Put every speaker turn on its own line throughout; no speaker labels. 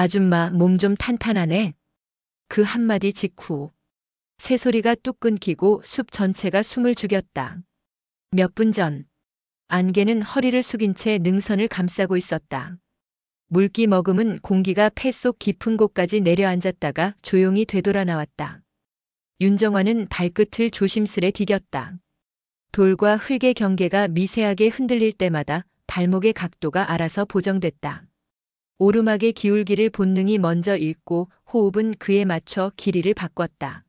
아줌마 몸 좀 탄탄하네. 그 한마디 직후 새소리가 뚝 끊기고 숲 전체가 숨을 죽였다. 몇 분 전 안개는 허리를 숙인 채 능선을 감싸고 있었다. 물기 머금은 공기가 폐 속 깊은 곳까지 내려앉았다가 조용히 되돌아 나왔다. 윤정환은 발끝을 조심스레 디뎠다. 돌과 흙의 경계가 미세하게 흔들릴 때마다 발목의 각도가 알아서 보정됐다. 오르막의 기울기를 본능이 먼저 읽고 호흡은 그에 맞춰 길이를 바꿨다.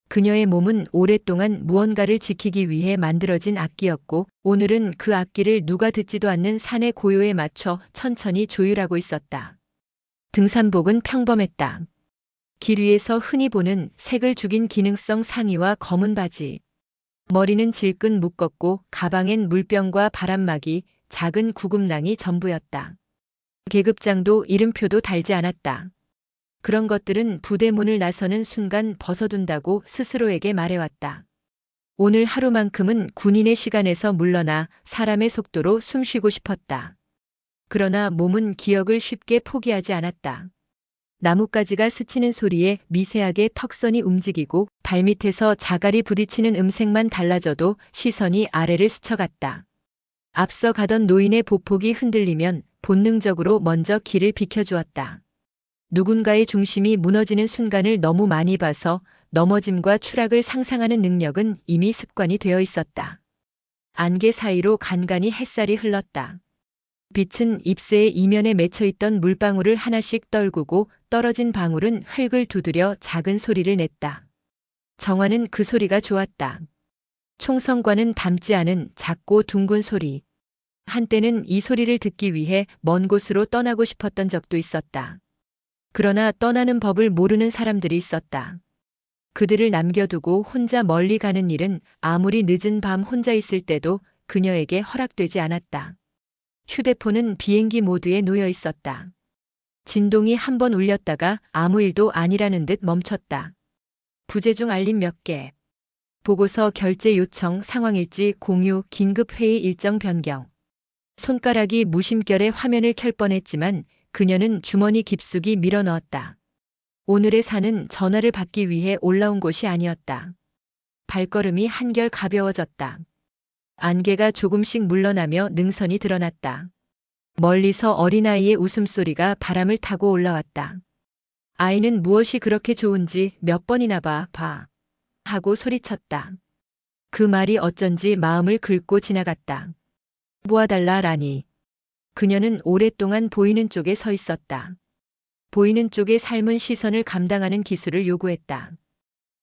그녀의 몸은 오랫동안 무언가를 지키기 위해 만들어진 악기였고 오늘은 그 악기를 누가 듣지도 않는 산의 고요에 맞춰 천천히 조율하고 있었다. 등산복은 평범했다. 길 위에서 흔히 보는 색을 죽인 기능성 상의와 검은 바지. 머리는 질끈 묶었고 가방엔 물병과 바람막이, 작은 구급낭이 전부였다. 계급장도 이름표도 달지 않았다. 그런 것들은 부대 문을 나서는 순간 벗어둔다고 스스로에게 말해왔다. 오늘 하루만큼은 군인의 시간에서 물러나 사람의 속도로 숨쉬고 싶었다. 그러나 몸은 기억을 쉽게 포기하지 않았다. 나뭇가지가 스치는 소리에 미세하게 턱선이 움직이고 발밑에서 자갈이 부딪히는 음색만 달라져도 시선이 아래를 스쳐갔다. 앞서 가던 노인의 보폭이 흔들리면 본능적으로 먼저 길을 비켜주었다. 누군가의 중심이 무너지는 순간을 너무 많이 봐서 넘어짐과 추락을 상상하는 능력은 이미 습관이 되어 있었다. 안개 사이로 간간히 햇살이 흘렀다. 빛은 잎새의 이면에 맺혀있던 물방울을 하나씩 떨구고 떨어진 방울은 흙을 두드려 작은 소리를 냈다. 정화는 그 소리가 좋았다. 총성과는 닮지 않은 작고 둥근 소리. 한때는 이 소리를 듣기 위해 먼 곳으로 떠나고 싶었던 적도 있었다. 그러나 떠나는 법을 모르는 사람들이 있었다. 그들을 남겨두고 혼자 멀리 가는 일은 아무리 늦은 밤 혼자 있을 때도 그녀에게 허락되지 않았다. 휴대폰은 비행기 모드에 놓여 있었다. 진동이 한 번 울렸다가 아무 일도 아니라는 듯 멈췄다. 부재중 알림 몇 개. 보고서 결제 요청, 상황일지 공유, 긴급회의 일정 변경. 손가락이 무심결에 화면을 켤 뻔했지만 그녀는 주머니 깊숙이 밀어 넣었다. 오늘의 산은 전화를 받기 위해 올라온 곳이 아니었다. 발걸음이 한결 가벼워졌다. 안개가 조금씩 물러나며 능선이 드러났다. 멀리서 어린아이의 웃음소리가 바람을 타고 올라왔다. 아이는 무엇이 그렇게 좋은지 몇 번이나 봐 하고 소리쳤다. 그 말이 어쩐지 마음을 긁고 지나갔다. 모아달라라니. 그녀는 오랫동안 보이는 쪽에 서 있었다. 보이는 쪽의 삶은 시선을 감당하는 기술을 요구했다.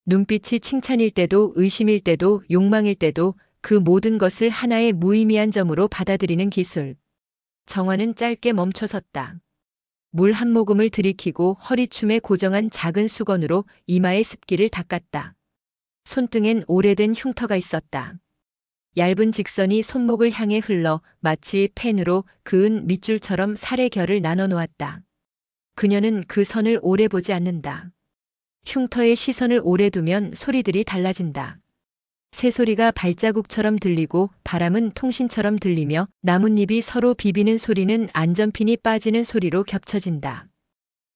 눈빛이 칭찬일 때도 의심일 때도 욕망일 때도 그 모든 것을 하나의 무의미한 점으로 받아들이는 기술. 정화는 짧게 멈춰섰다. 물 한 모금을 들이키고 허리춤에 고정한 작은 수건으로 이마의 습기를 닦았다. 손등엔 오래된 흉터가 있었다. 얇은 직선이 손목을 향해 흘러 마치 펜으로 그은 밑줄처럼 살의 결을 나눠 놓았다. 그녀는 그 선을 오래 보지 않는다. 흉터에 시선을 오래 두면 소리들이 달라진다. 새소리가 발자국처럼 들리고 바람은 통신처럼 들리며 나뭇잎이 서로 비비는 소리는 안전핀이 빠지는 소리로 겹쳐진다.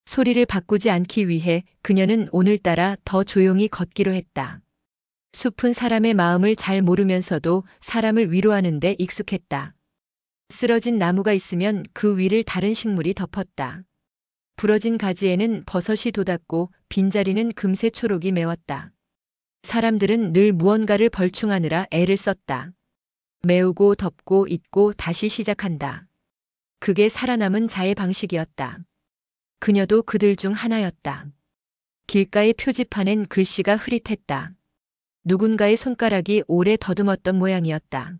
소리를 바꾸지 않기 위해 그녀는 오늘따라 더 조용히 걷기로 했다. 숲은 사람의 마음을 잘 모르면서도 사람을 위로하는 데 익숙했다. 쓰러진 나무가 있으면 그 위를 다른 식물이 덮었다. 부러진 가지에는 버섯이 돋았고 빈자리는 금세 초록이 메웠다. 사람들은 늘 무언가를 벌충하느라 애를 썼다. 메우고 덮고 잊고 다시 시작한다. 그게 살아남은 자의 방식이었다. 그녀도 그들 중 하나였다. 길가의 표지판엔 글씨가 흐릿했다. 누군가의 손가락이 오래 더듬었던 모양이었다.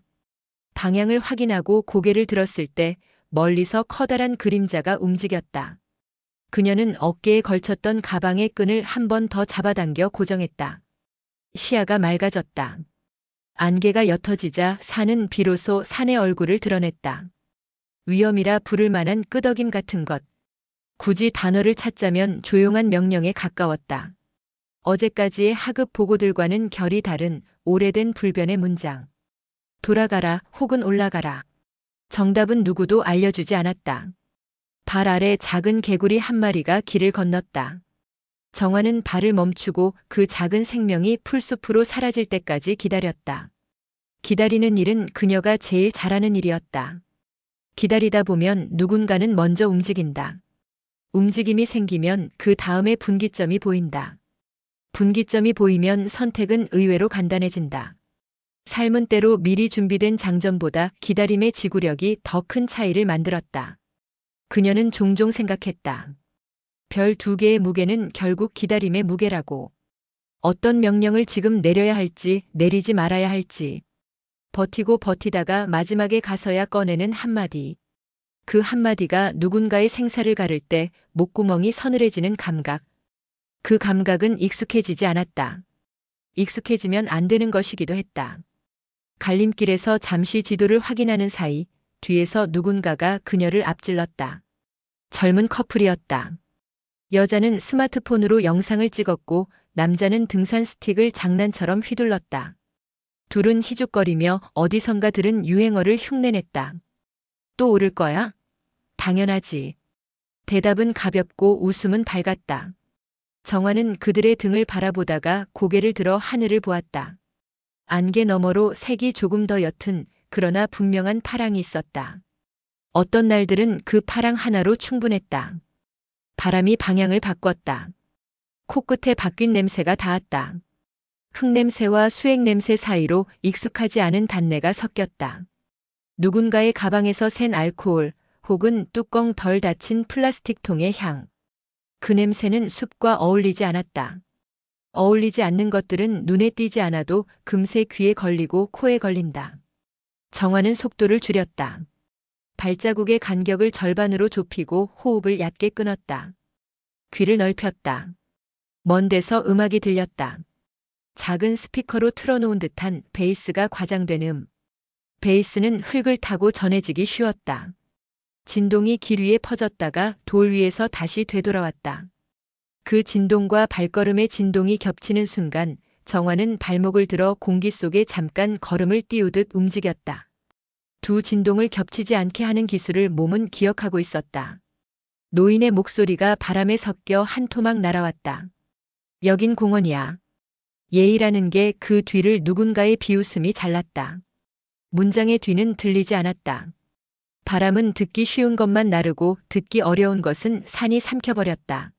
방향을 확인하고 고개를 들었을 때 멀리서 커다란 그림자가 움직였다. 그녀는 어깨에 걸쳤던 가방의 끈을 한 번 더 잡아당겨 고정했다. 시야가 맑아졌다. 안개가 옅어지자 산은 비로소 산의 얼굴을 드러냈다. 위험이라 부를 만한 끄덕임 같은 것. 굳이 단어를 찾자면 조용한 명령에 가까웠다. 어제까지의 하급 보고들과는 결이 다른 오래된 불변의 문장. 돌아가라 혹은 올라가라. 정답은 누구도 알려주지 않았다. 발 아래 작은 개구리 한 마리가 길을 건넜다. 정화는 발을 멈추고 그 작은 생명이 풀숲으로 사라질 때까지 기다렸다. 기다리는 일은 그녀가 제일 잘하는 일이었다. 기다리다 보면 누군가는 먼저 움직인다. 움직임이 생기면 그 다음에 분기점이 보인다. 분기점이 보이면 선택은 의외로 간단해진다. 삶은 때로 미리 준비된 장전보다 기다림의 지구력이 더 큰 차이를 만들었다. 그녀는 종종 생각했다. 별 두 개의 무게는 결국 기다림의 무게라고. 어떤 명령을 지금 내려야 할지, 내리지 말아야 할지. 버티고 버티다가 마지막에 가서야 꺼내는 한마디. 그 한마디가 누군가의 생사를 가를 때 목구멍이 서늘해지는 감각. 그 감각은 익숙해지지 않았다. 익숙해지면 안 되는 것이기도 했다. 갈림길에서 잠시 지도를 확인하는 사이 뒤에서 누군가가 그녀를 앞질렀다. 젊은 커플이었다. 여자는 스마트폰으로 영상을 찍었고 남자는 등산 스틱을 장난처럼 휘둘렀다. 둘은 희죽거리며 어디선가 들은 유행어를 흉내냈다. 또 오를 거야? 당연하지. 대답은 가볍고 웃음은 밝았다. 정화는 그들의 등을 바라보다가 고개를 들어 하늘을 보았다. 안개 너머로 색이 조금 더 옅은 그러나 분명한 파랑이 있었다. 어떤 날들은 그 파랑 하나로 충분했다. 바람이 방향을 바꿨다. 코끝에 바뀐 냄새가 닿았다. 흙냄새와 수액냄새 사이로 익숙하지 않은 단내가 섞였다. 누군가의 가방에서 샌 알코올 혹은 뚜껑 덜 닫힌 플라스틱 통의 향. 그 냄새는 숲과 어울리지 않았다. 어울리지 않는 것들은 눈에 띄지 않아도 금세 귀에 걸리고 코에 걸린다. 정화는 속도를 줄였다. 발자국의 간격을 절반으로 좁히고 호흡을 얕게 끊었다. 귀를 넓혔다. 먼 데서 음악이 들렸다. 작은 스피커로 틀어놓은 듯한 베이스가 과장된 베이스는 흙을 타고 전해지기 쉬웠다. 진동이 길 위에 퍼졌다가 돌 위에서 다시 되돌아왔다. 그 진동과 발걸음의 진동이 겹치는 순간 정화는 발목을 들어 공기 속에 잠깐 걸음을 띄우듯 움직였다. 두 진동을 겹치지 않게 하는 기술을 몸은 기억하고 있었다. 노인의 목소리가 바람에 섞여 한 토막 날아왔다. 여긴 공원이야. 예의라는 게 그 뒤를 누군가의 비웃음이 잘랐다. 문장의 뒤는 들리지 않았다. 바람은 듣기 쉬운 것만 나르고 듣기 어려운 것은 산이 삼켜버렸다.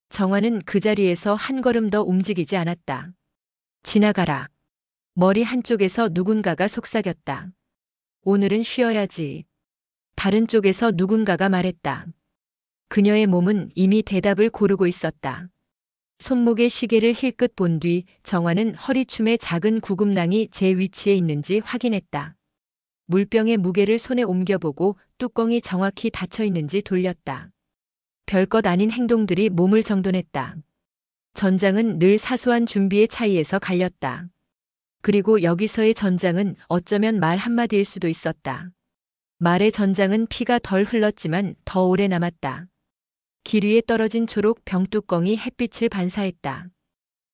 정화는 그 자리에서 한 걸음 더 움직이지 않았다. 지나가라. 머리 한쪽에서 누군가가 속삭였다. 오늘은 쉬어야지. 다른 쪽에서 누군가가 말했다. 그녀의 몸은 이미 대답을 고르고 있었다. 손목의 시계를 힐끗 본 뒤 정화는 허리춤에 작은 구급낭이 제 위치에 있는지 확인했다. 물병의 무게를 손에 옮겨보고 뚜껑이 정확히 닫혀 있는지 돌렸다. 별것 아닌 행동들이 몸을 정돈했다. 전장은 늘 사소한 준비의 차이에서 갈렸다. 그리고 여기서의 전장은 어쩌면 말 한마디일 수도 있었다. 말의 전장은 피가 덜 흘렀지만 더 오래 남았다. 길 위에 떨어진 초록 병뚜껑이 햇빛을 반사했다.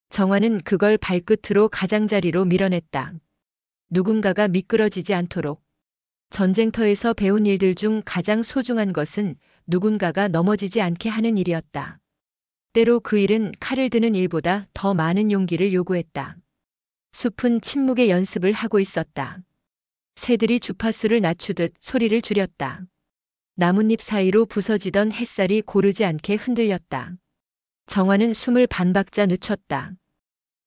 정화는 그걸 발끝으로 가장자리로 밀어냈다. 누군가가 미끄러지지 않도록. 전쟁터에서 배운 일들 중 가장 소중한 것은 누군가가 넘어지지 않게 하는 일이었다. 때로 그 일은 칼을 드는 일보다 더 많은 용기를 요구했다. 숲은 침묵의 연습을 하고 있었다. 새들이 주파수를 낮추듯 소리를 줄였다. 나뭇잎 사이로 부서지던 햇살이 고르지 않게 흔들렸다. 정화는 숨을 반박자 늦췄다.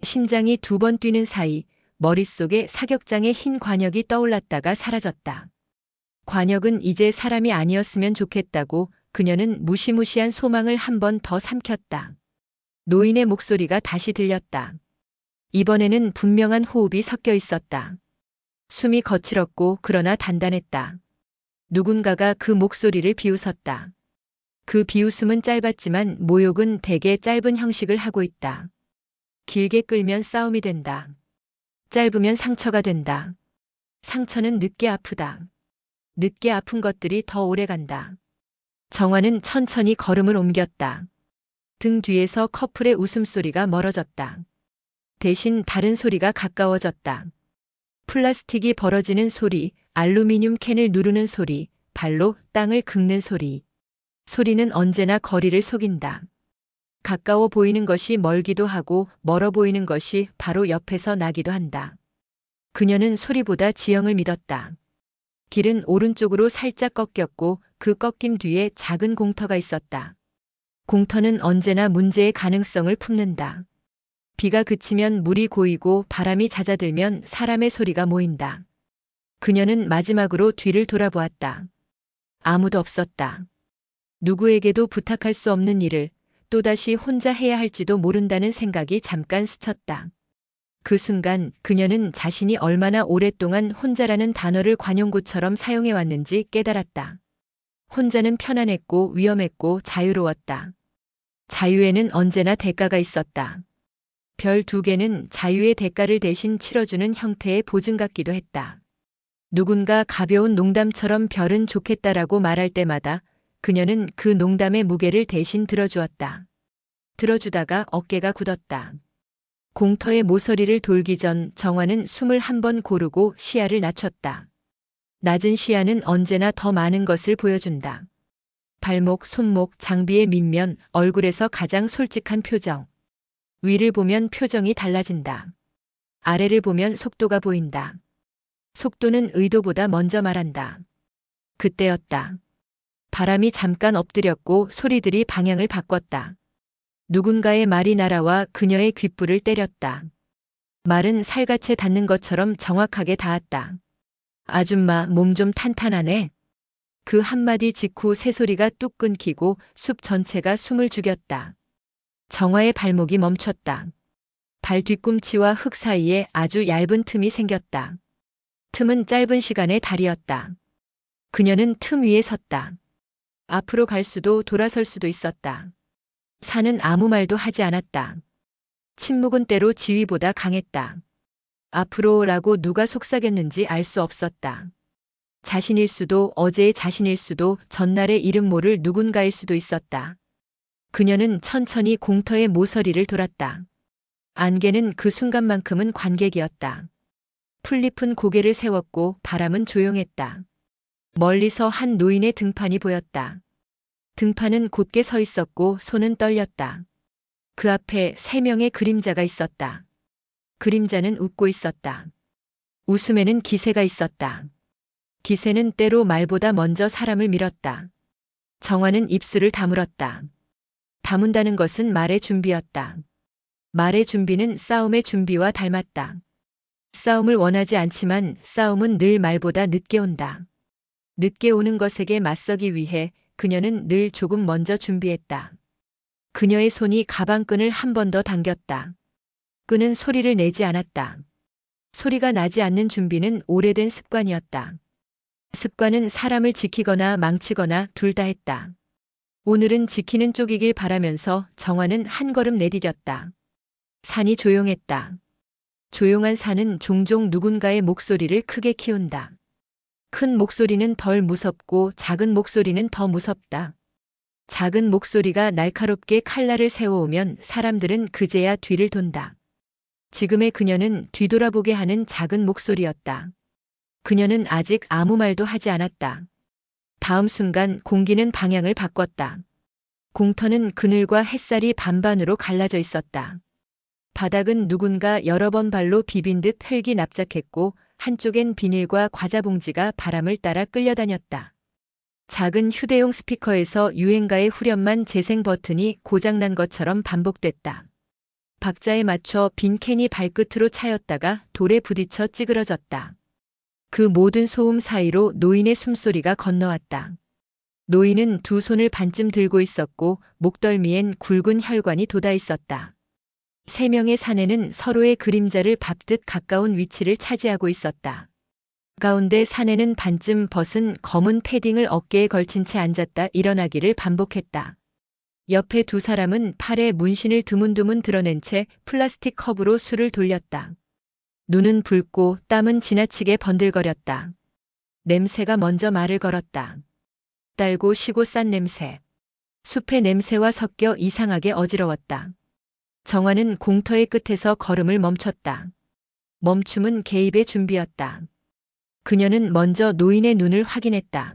심장이 두 번 뛰는 사이 머릿속에 사격장의 흰 관역이 떠올랐다가 사라졌다. 관역은 이제 사람이 아니었으면 좋겠다고 그녀는 무시무시한 소망을 한 번 더 삼켰다. 노인의 목소리가 다시 들렸다. 이번에는 분명한 호흡이 섞여 있었다. 숨이 거칠었고 그러나 단단했다. 누군가가 그 목소리를 비웃었다. 그 비웃음은 짧았지만 모욕은 대개 짧은 형식을 하고 있다. 길게 끌면 싸움이 된다. 짧으면 상처가 된다. 상처는 늦게 아프다. 늦게 아픈 것들이 더 오래 간다. 정화는 천천히 걸음을 옮겼다. 등 뒤에서 커플의 웃음소리가 멀어졌다. 대신 다른 소리가 가까워졌다. 플라스틱이 벌어지는 소리, 알루미늄 캔을 누르는 소리, 발로 땅을 긁는 소리. 소리는 언제나 거리를 속인다. 가까워 보이는 것이 멀기도 하고 멀어 보이는 것이 바로 옆에서 나기도 한다. 그녀는 소리보다 지형을 믿었다. 길은 오른쪽으로 살짝 꺾였고 그 꺾임 뒤에 작은 공터가 있었다. 공터는 언제나 문제의 가능성을 품는다. 비가 그치면 물이 고이고 바람이 잦아들면 사람의 소리가 모인다. 그녀는 마지막으로 뒤를 돌아보았다. 아무도 없었다. 누구에게도 부탁할 수 없는 일을 또다시 혼자 해야 할지도 모른다는 생각이 잠깐 스쳤다. 그 순간 그녀는 자신이 얼마나 오랫동안 혼자라는 단어를 관용구처럼 사용해왔는지 깨달았다. 혼자는 편안했고 위험했고 자유로웠다. 자유에는 언제나 대가가 있었다. 별 2개는 자유의 대가를 대신 치러주는 형태의 보증 같기도 했다. 누군가 가벼운 농담처럼 별은 좋겠다라고 말할 때마다 그녀는 그 농담의 무게를 대신 들어주었다. 들어주다가 어깨가 굳었다. 공터의 모서리를 돌기 전 정화는 숨을 한 번 고르고 시야를 낮췄다. 낮은 시야는 언제나 더 많은 것을 보여준다. 발목, 손목, 장비의 밑면, 얼굴에서 가장 솔직한 표정. 위를 보면 표정이 달라진다. 아래를 보면 속도가 보인다. 속도는 의도보다 먼저 말한다. 그때였다. 바람이 잠깐 엎드렸고 소리들이 방향을 바꿨다. 누군가의 말이 날아와 그녀의 귓불을 때렸다. 말은 살갗에 닿는 것처럼 정확하게 닿았다. 아줌마, 몸 좀 탄탄하네. 그 한마디 직후 새소리가 뚝 끊기고 숲 전체가 숨을 죽였다. 정화의 발목이 멈췄다. 발 뒤꿈치와 흙 사이에 아주 얇은 틈이 생겼다. 틈은 짧은 시간의 다리였다. 그녀는 틈 위에 섰다. 앞으로 갈 수도 돌아설 수도 있었다. 산은 아무 말도 하지 않았다. 침묵은 때로 지휘보다 강했다. 앞으로라고 누가 속삭였는지 알 수 없었다. 자신일 수도 어제의 자신일 수도 전날의 이름 모를 누군가일 수도 있었다. 그녀는 천천히 공터의 모서리를 돌았다. 안개는 그 순간만큼은 관객이었다. 풀잎은 고개를 세웠고 바람은 조용했다. 멀리서 한 노인의 등판이 보였다. 등판은 곧게 서 있었고 손은 떨렸다. 그 앞에 3명의 그림자가 있었다. 그림자는 웃고 있었다. 웃음에는 기세가 있었다. 기세는 때로 말보다 먼저 사람을 밀었다. 정화는 입술을 다물었다. 다문다는 것은 말의 준비였다. 말의 준비는 싸움의 준비와 닮았다. 싸움을 원하지 않지만 싸움은 늘 말보다 늦게 온다. 늦게 오는 것에게 맞서기 위해 그녀는 늘 조금 먼저 준비했다. 그녀의 손이 가방끈을 한 번 더 당겼다. 끈은 소리를 내지 않았다. 소리가 나지 않는 준비는 오래된 습관이었다. 습관은 사람을 지키거나 망치거나 둘 다 했다. 오늘은 지키는 쪽이길 바라면서 정화는 한 걸음 내디뎠다. 산이 조용했다. 조용한 산은 종종 누군가의 목소리를 크게 키운다. 큰 목소리는 덜 무섭고 작은 목소리는 더 무섭다. 작은 목소리가 날카롭게 칼날을 세워오면 사람들은 그제야 뒤를 돈다. 지금의 그녀는 뒤돌아보게 하는 작은 목소리였다. 그녀는 아직 아무 말도 하지 않았다. 다음 순간 공기는 방향을 바꿨다. 공터는 그늘과 햇살이 반반으로 갈라져 있었다. 바닥은 누군가 여러 번 발로 비빈 듯 흙이 납작했고 한쪽엔 비닐과 과자 봉지가 바람을 따라 끌려다녔다. 작은 휴대용 스피커에서 유행가의 후렴만 재생 버튼이 고장난 것처럼 반복됐다. 박자에 맞춰 빈 캔이 발끝으로 차였다가 돌에 부딪혀 찌그러졌다. 그 모든 소음 사이로 노인의 숨소리가 건너왔다. 노인은 2 손을 반쯤 들고 있었고 목덜미엔 굵은 혈관이 돋아 있었다. 3명의 사내는 서로의 그림자를 밟듯 가까운 위치를 차지하고 있었다. 가운데 사내는 반쯤 벗은 검은 패딩을 어깨에 걸친 채 앉았다 일어나기를 반복했다. 옆에 2 사람은 팔에 문신을 드문드문 드러낸 채 플라스틱 컵으로 술을 돌렸다. 눈은 붉고 땀은 지나치게 번들거렸다. 냄새가 먼저 말을 걸었다. 달고 시고 싼 냄새. 숲의 냄새와 섞여 이상하게 어지러웠다. 정화는 공터의 끝에서 걸음을 멈췄다. 멈춤은 개입의 준비였다. 그녀는 먼저 노인의 눈을 확인했다.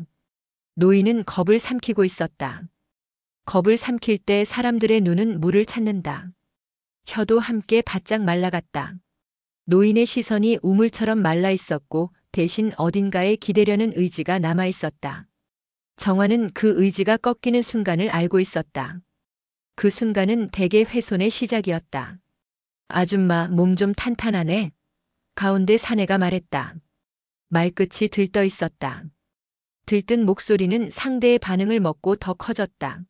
노인은 겁을 삼키고 있었다. 겁을 삼킬 때 사람들의 눈은 물을 찾는다. 혀도 함께 바짝 말라갔다. 노인의 시선이 우물처럼 말라 있었고 대신 어딘가에 기대려는 의지가 남아 있었다. 정화는 그 의지가 꺾이는 순간을 알고 있었다. 그 순간은 대개 훼손의 시작이었다. 아줌마 몸 좀 탄탄하네. 가운데 사내가 말했다. 말끝이 들떠 있었다. 들뜬 목소리는 상대의 반응을 먹고 더 커졌다.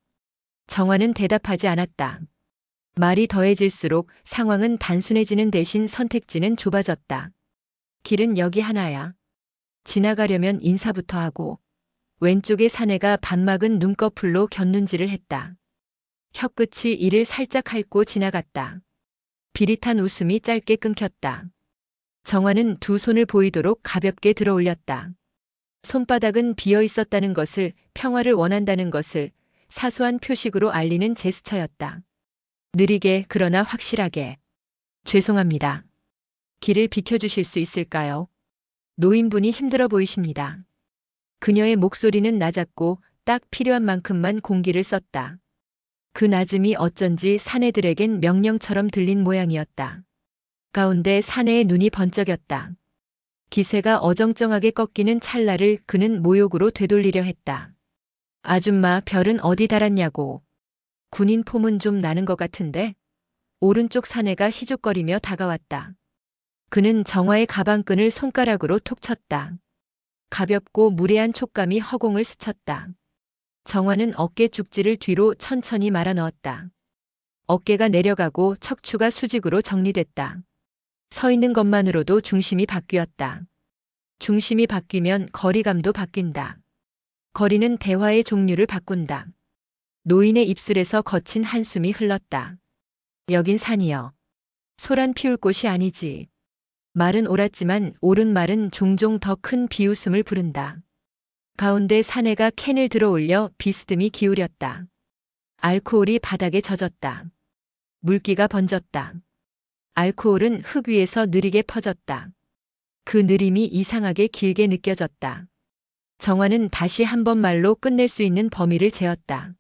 정화는 대답하지 않았다. 말이 더해질수록 상황은 단순해지는 대신 선택지는 좁아졌다. 길은 여기 하나야. 지나가려면 인사부터 하고. 왼쪽의 사내가 반막은 눈꺼풀로 곁눈질을 했다. 혀끝이 이를 살짝 핥고 지나갔다. 비릿한 웃음이 짧게 끊겼다. 정화는 두 손을 보이도록 가볍게 들어 올렸다. 손바닥은 비어 있었다는 것을, 평화를 원한다는 것을 사소한 표식으로 알리는 제스처였다. 느리게 그러나 확실하게. 죄송합니다. 길을 비켜주실 수 있을까요? 노인분이 힘들어 보이십니다. 그녀의 목소리는 낮았고 딱 필요한 만큼만 공기를 썼다. 그 낮음이 어쩐지 사내들에겐 명령처럼 들린 모양이었다. 가운데 사내의 눈이 번쩍였다. 기세가 어정쩡하게 꺾이는 찰나를 그는 모욕으로 되돌리려 했다. 아줌마 별은 어디 달았냐고. 군인 폼은 좀 나는 것 같은데. 오른쪽 사내가 희죽거리며 다가왔다. 그는 정화의 가방끈을 손가락으로 톡 쳤다. 가볍고 무례한 촉감이 허공을 스쳤다. 정화는 어깨 죽지를 뒤로 천천히 말아 넣었다. 어깨가 내려가고 척추가 수직으로 정리됐다. 서 있는 것만으로도 중심이 바뀌었다. 중심이 바뀌면 거리감도 바뀐다. 거리는 대화의 종류를 바꾼다. 노인의 입술에서 거친 한숨이 흘렀다. 여긴 산이여. 소란 피울 곳이 아니지. 말은 옳았지만 옳은 말은 종종 더 큰 비웃음을 부른다. 가운데 사내가 캔을 들어 올려 비스듬히 기울였다. 알코올이 바닥에 젖었다. 물기가 번졌다. 알코올은 흙 위에서 느리게 퍼졌다. 그 느림이 이상하게 길게 느껴졌다. 정화는 다시 한 번 말로 끝낼 수 있는 범위를 재었다.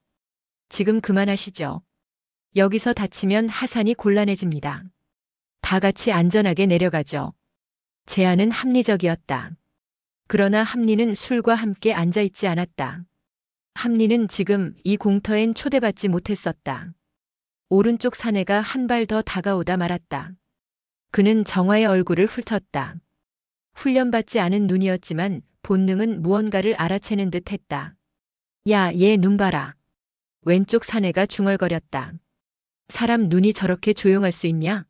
지금 그만하시죠. 여기서 다치면 하산이 곤란해집니다. 다 같이 안전하게 내려가죠. 제안은 합리적이었다. 그러나 합리는 술과 함께 앉아있지 않았다. 합리는 지금 이 공터엔 초대받지 못했었다. 오른쪽 사내가 한 발 더 다가오다 말았다. 그는 정화의 얼굴을 훑었다. 훈련받지 않은 눈이었지만 본능은 무언가를 알아채는 듯 했다. 야, 얘 눈 봐라. 왼쪽 사내가 중얼거렸다. 사람 눈이 저렇게 조용할 수 있냐?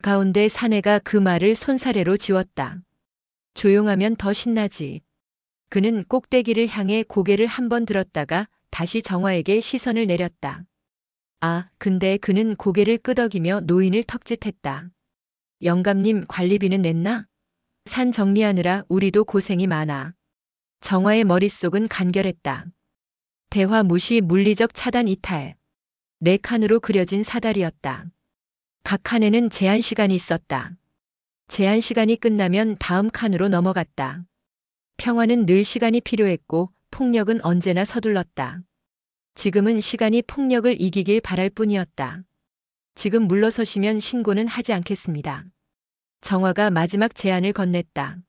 가운데 사내가 그 말을 손사래로 지웠다. 조용하면 더 신나지. 그는 꼭대기를 향해 고개를 한 번 들었다가 다시 정화에게 시선을 내렸다. 아, 근데 그는 고개를 끄덕이며 노인을 턱짓했다. 영감님 관리비는 냈나? 산 정리하느라 우리도 고생이 많아. 정화의 머릿속은 간결했다. 대화 무시, 물리적 차단 이탈. 네 칸으로 그려진 사다리였다. 각 칸에는 제한 시간이 있었다. 제한 시간이 끝나면 다음 칸으로 넘어갔다. 평화는 늘 시간이 필요했고 폭력은 언제나 서둘렀다. 지금은 시간이 폭력을 이기길 바랄 뿐이었다. 지금 물러서시면 신고는 하지 않겠습니다. 정화가 마지막 제안을 건넸다.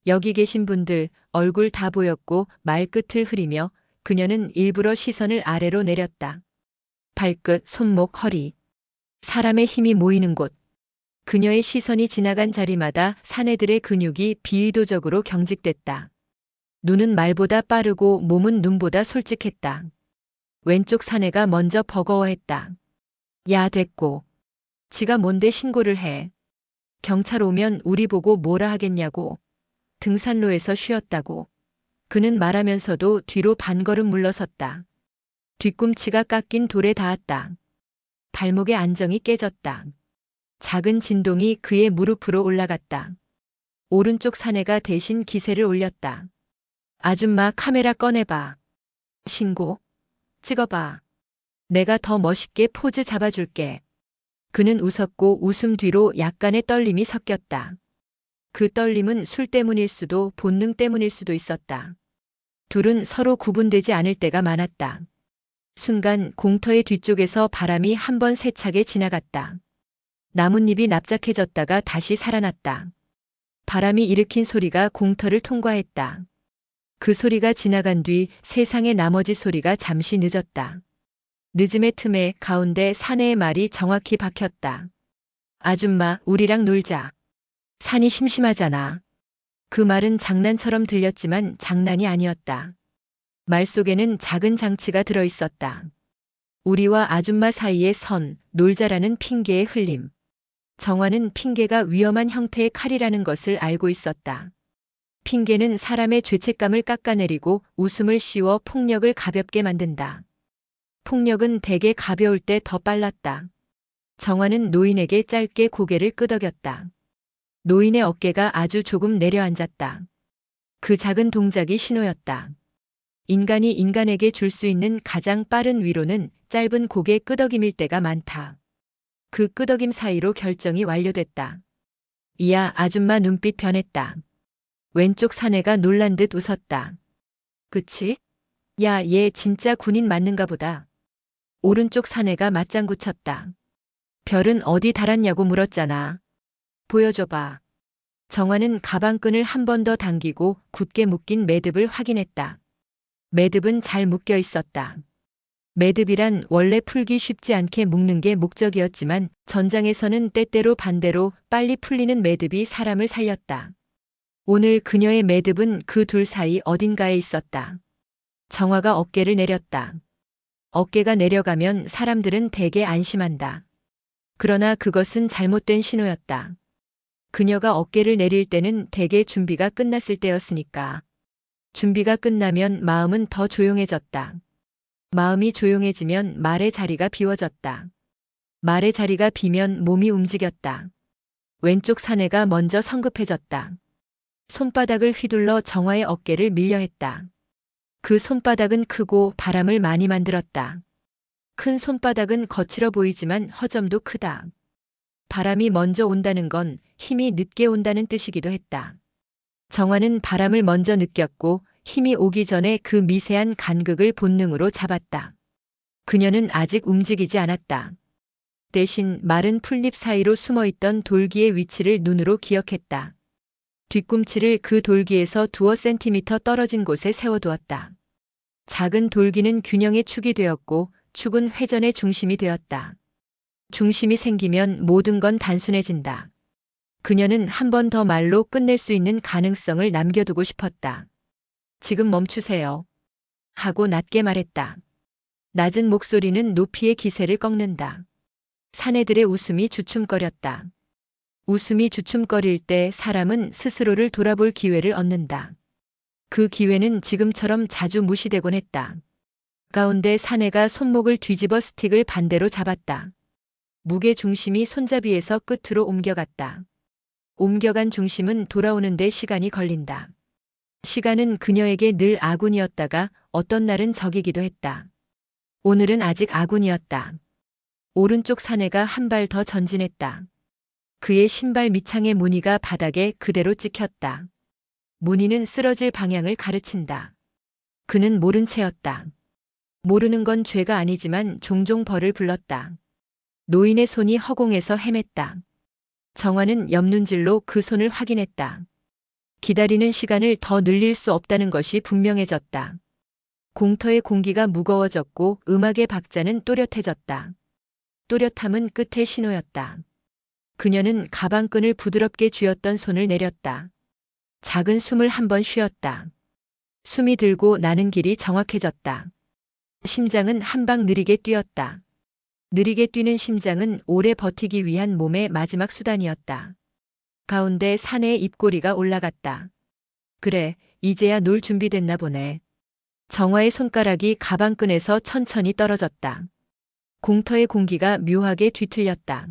여기 계신 분들 얼굴 다 보였고 말끝을 흐리며 그녀는 일부러 시선을 아래로 내렸다. 발끝, 손목, 허리. 사람의 힘이 모이는 곳. 그녀의 시선이 지나간 자리마다 사내들의 근육이 비의도적으로 경직됐다. 눈은 말보다 빠르고 몸은 눈보다 솔직했다. 왼쪽 사내가 먼저 버거워했다. 야, 됐고. 지가 뭔데 신고를 해. 경찰 오면 우리 보고 뭐라 하겠냐고. 등산로에서 쉬었다고. 그는 말하면서도 뒤로 반걸음 물러섰다. 뒤꿈치가 깎인 돌에 닿았다. 발목의 안정이 깨졌다. 작은 진동이 그의 무릎으로 올라갔다. 오른쪽 사내가 대신 기세를 올렸다. 아줌마 카메라 꺼내봐. 신고. 찍어봐. 내가 더 멋있게 포즈 잡아줄게. 그는 웃었고 웃음 뒤로 약간의 떨림이 섞였다. 그 떨림은 술 때문일 수도 본능 때문일 수도 있었다. 둘은 서로 구분되지 않을 때가 많았다. 순간 공터의 뒤쪽에서 바람이 한 번 세차게 지나갔다. 나뭇잎이 납작해졌다가 다시 살아났다. 바람이 일으킨 소리가 공터를 통과했다. 그 소리가 지나간 뒤 세상의 나머지 소리가 잠시 늦었다. 늦음의 틈에 가운데 사내의 말이 정확히 박혔다. 아줌마, 우리랑 놀자. 산이 심심하잖아. 그 말은 장난처럼 들렸지만 장난이 아니었다. 말 속에는 작은 장치가 들어있었다. 우리와 아줌마 사이의 선, 놀자라는 핑계의 흘림. 정화는 핑계가 위험한 형태의 칼이라는 것을 알고 있었다. 핑계는 사람의 죄책감을 깎아내리고 웃음을 씌워 폭력을 가볍게 만든다. 폭력은 대개 가벼울 때 더 빨랐다. 정화는 노인에게 짧게 고개를 끄덕였다. 노인의 어깨가 아주 조금 내려앉았다. 그 작은 동작이 신호였다. 인간이 인간에게 줄 수 있는 가장 빠른 위로는 짧은 고개 끄덕임일 때가 많다. 그 끄덕임 사이로 결정이 완료됐다. 이야, 아줌마 눈빛 변했다. 왼쪽 사내가 놀란 듯 웃었다. 그치? 야, 얘 진짜 군인 맞는가 보다. 오른쪽 사내가 맞장구 쳤다. 별은 어디 달았냐고 물었잖아. 보여줘봐. 정화는 가방끈을 한 번 더 당기고 굳게 묶인 매듭을 확인했다. 매듭은 잘 묶여 있었다. 매듭이란 원래 풀기 쉽지 않게 묶는 게 목적이었지만 전장에서는 때때로 반대로 빨리 풀리는 매듭이 사람을 살렸다. 오늘 그녀의 매듭은 그 둘 사이 어딘가에 있었다. 정화가 어깨를 내렸다. 어깨가 내려가면 사람들은 대개 안심한다. 그러나 그것은 잘못된 신호였다. 그녀가 어깨를 내릴 때는 대개 준비가 끝났을 때였으니까. 준비가 끝나면 마음은 더 조용해졌다. 마음이 조용해지면 말의 자리가 비워졌다. 말의 자리가 비면 몸이 움직였다. 왼쪽 사내가 먼저 성급해졌다. 손바닥을 휘둘러 정화의 어깨를 밀려 했다. 그 손바닥은 크고 바람을 많이 만들었다. 큰 손바닥은 거칠어 보이지만 허점도 크다. 바람이 먼저 온다는 건 힘이 늦게 온다는 뜻이기도 했다. 정화는 바람을 먼저 느꼈고 힘이 오기 전에 그 미세한 간극을 본능으로 잡았다. 그녀는 아직 움직이지 않았다. 대신 마른 풀잎 사이로 숨어있던 돌기의 위치를 눈으로 기억했다. 뒤꿈치를 그 돌기에서 두어 센티미터 떨어진 곳에 세워두었다. 작은 돌기는 균형의 축이 되었고 축은 회전의 중심이 되었다. 중심이 생기면 모든 건 단순해진다. 그녀는 한 번 더 말로 끝낼 수 있는 가능성을 남겨두고 싶었다. 지금 멈추세요. 하고 낮게 말했다. 낮은 목소리는 높이의 기세를 꺾는다. 사내들의 웃음이 주춤거렸다. 웃음이 주춤거릴 때 사람은 스스로를 돌아볼 기회를 얻는다. 그 기회는 지금처럼 자주 무시되곤 했다. 가운데 사내가 손목을 뒤집어 스틱을 반대로 잡았다. 무게 중심이 손잡이에서 끝으로 옮겨갔다. 옮겨간 중심은 돌아오는데 시간이 걸린다. 시간은 그녀에게 늘 아군이었다가 어떤 날은 적이기도 했다. 오늘은 아직 아군이었다. 오른쪽 사내가 한 발 더 전진했다. 그의 신발 밑창의 무늬가 바닥에 그대로 찍혔다. 무늬는 쓰러질 방향을 가르친다. 그는 모른 채였다. 모르는 건 죄가 아니지만 종종 벌을 불렀다. 노인의 손이 허공에서 헤맸다. 정화는 옆눈질로 그 손을 확인했다. 기다리는 시간을 더 늘릴 수 없다는 것이 분명해졌다. 공터의 공기가 무거워졌고 음악의 박자는 또렷해졌다. 또렷함은 끝의 신호였다. 그녀는 가방끈을 부드럽게 쥐었던 손을 내렸다. 작은 숨을 한 번 쉬었다. 숨이 들고 나는 길이 정확해졌다. 심장은 한 방 느리게 뛰었다. 느리게 뛰는 심장은 오래 버티기 위한 몸의 마지막 수단이었다. 가운데 사내의 입꼬리가 올라갔다. 그래, 이제야 놀 준비됐나 보네. 정화의 손가락이 가방끈에서 천천히 떨어졌다. 공터의 공기가 묘하게 뒤틀렸다.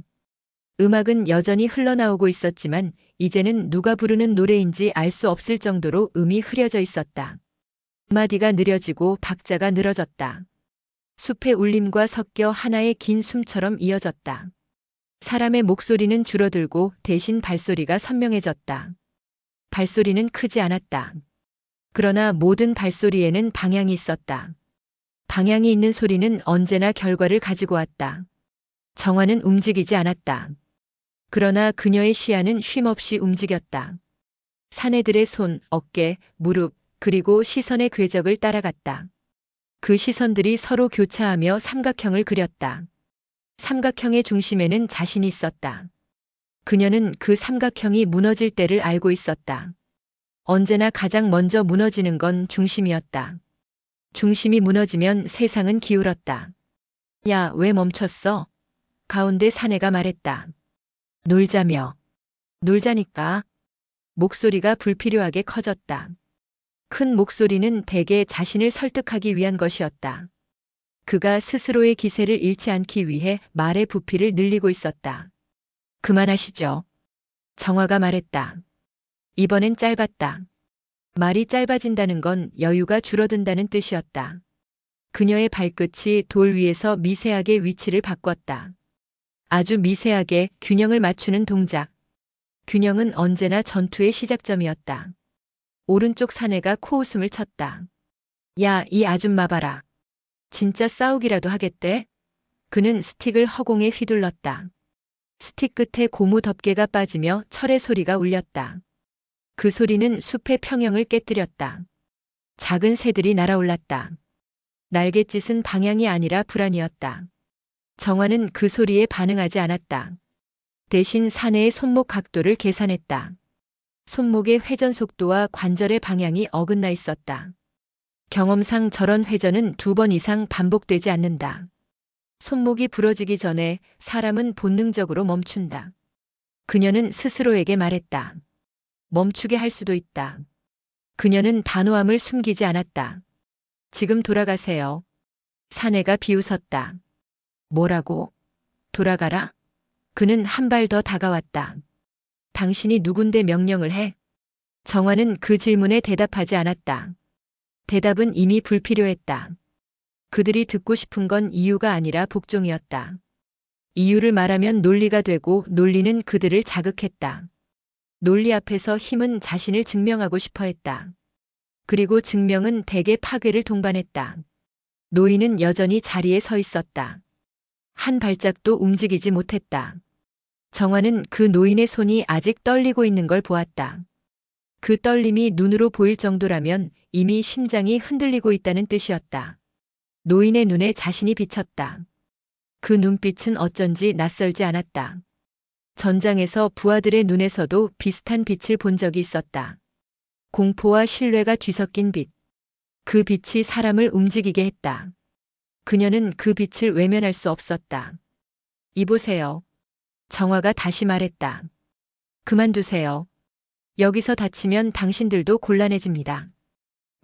음악은 여전히 흘러나오고 있었지만 이제는 누가 부르는 노래인지 알 수 없을 정도로 음이 흐려져 있었다. 마디가 느려지고 박자가 늘어졌다. 숲의 울림과 섞여 하나의 긴 숨처럼 이어졌다. 사람의 목소리는 줄어들고 대신 발소리가 선명해졌다. 발소리는 크지 않았다. 그러나 모든 발소리에는 방향이 있었다. 방향이 있는 소리는 언제나 결과를 가지고 왔다. 정화는 움직이지 않았다. 그러나 그녀의 시야는 쉼없이 움직였다. 사내들의 손, 어깨, 무릎, 그리고 시선의 궤적을 따라갔다. 그 시선들이 서로 교차하며 삼각형을 그렸다. 삼각형의 중심에는 자신이 있었다. 그녀는 그 삼각형이 무너질 때를 알고 있었다. 언제나 가장 먼저 무너지는 건 중심이었다. 중심이 무너지면 세상은 기울었다. 야, 왜 멈췄어? 가운데 사내가 말했다. 놀자며. 놀자니까. 목소리가 불필요하게 커졌다. 큰 목소리는 대개 자신을 설득하기 위한 것이었다. 그가 스스로의 기세를 잃지 않기 위해 말의 부피를 늘리고 있었다. 그만하시죠. 정화가 말했다. 이번엔 짧았다. 말이 짧아진다는 건 여유가 줄어든다는 뜻이었다. 그녀의 발끝이 돌 위에서 미세하게 위치를 바꿨다. 아주 미세하게 균형을 맞추는 동작. 균형은 언제나 전투의 시작점이었다. 오른쪽 사내가 코웃음을 쳤다. 야, 이 아줌마 봐라. 진짜 싸우기라도 하겠대? 그는 스틱을 허공에 휘둘렀다. 스틱 끝에 고무 덮개가 빠지며 철의 소리가 울렸다. 그 소리는 숲의 평형을 깨뜨렸다. 작은 새들이 날아올랐다. 날갯짓은 방향이 아니라 불안이었다. 정화는 그 소리에 반응하지 않았다. 대신 사내의 손목 각도를 계산했다. 손목의 회전 속도와 관절의 방향이 어긋나 있었다. 경험상 저런 회전은 2번 이상 반복되지 않는다. 손목이 부러지기 전에 사람은 본능적으로 멈춘다. 그녀는 스스로에게 말했다. 멈추게 할 수도 있다. 그녀는 단호함을 숨기지 않았다. 지금 돌아가세요. 사내가 비웃었다. 뭐라고? 돌아가라? 그는 한 발 더 다가왔다. 당신이 누군데 명령을 해? 정화는 그 질문에 대답하지 않았다. 대답은 이미 불필요했다. 그들이 듣고 싶은 건 이유가 아니라 복종이었다. 이유를 말하면 논리가 되고 논리는 그들을 자극했다. 논리 앞에서 힘은 자신을 증명하고 싶어 했다. 그리고 증명은 대개 파괴를 동반했다. 노인은 여전히 자리에 서 있었다. 한 발짝도 움직이지 못했다. 정화는 그 노인의 손이 아직 떨리고 있는 걸 보았다. 그 떨림이 눈으로 보일 정도라면 이미 심장이 흔들리고 있다는 뜻이었다. 노인의 눈에 자신이 비쳤다. 그 눈빛은 어쩐지 낯설지 않았다. 전장에서 부하들의 눈에서도 비슷한 빛을 본 적이 있었다. 공포와 신뢰가 뒤섞인 빛. 그 빛이 사람을 움직이게 했다. 그녀는 그 빛을 외면할 수 없었다. 이보세요. 정화가 다시 말했다. 그만두세요. 여기서 다치면 당신들도 곤란해집니다.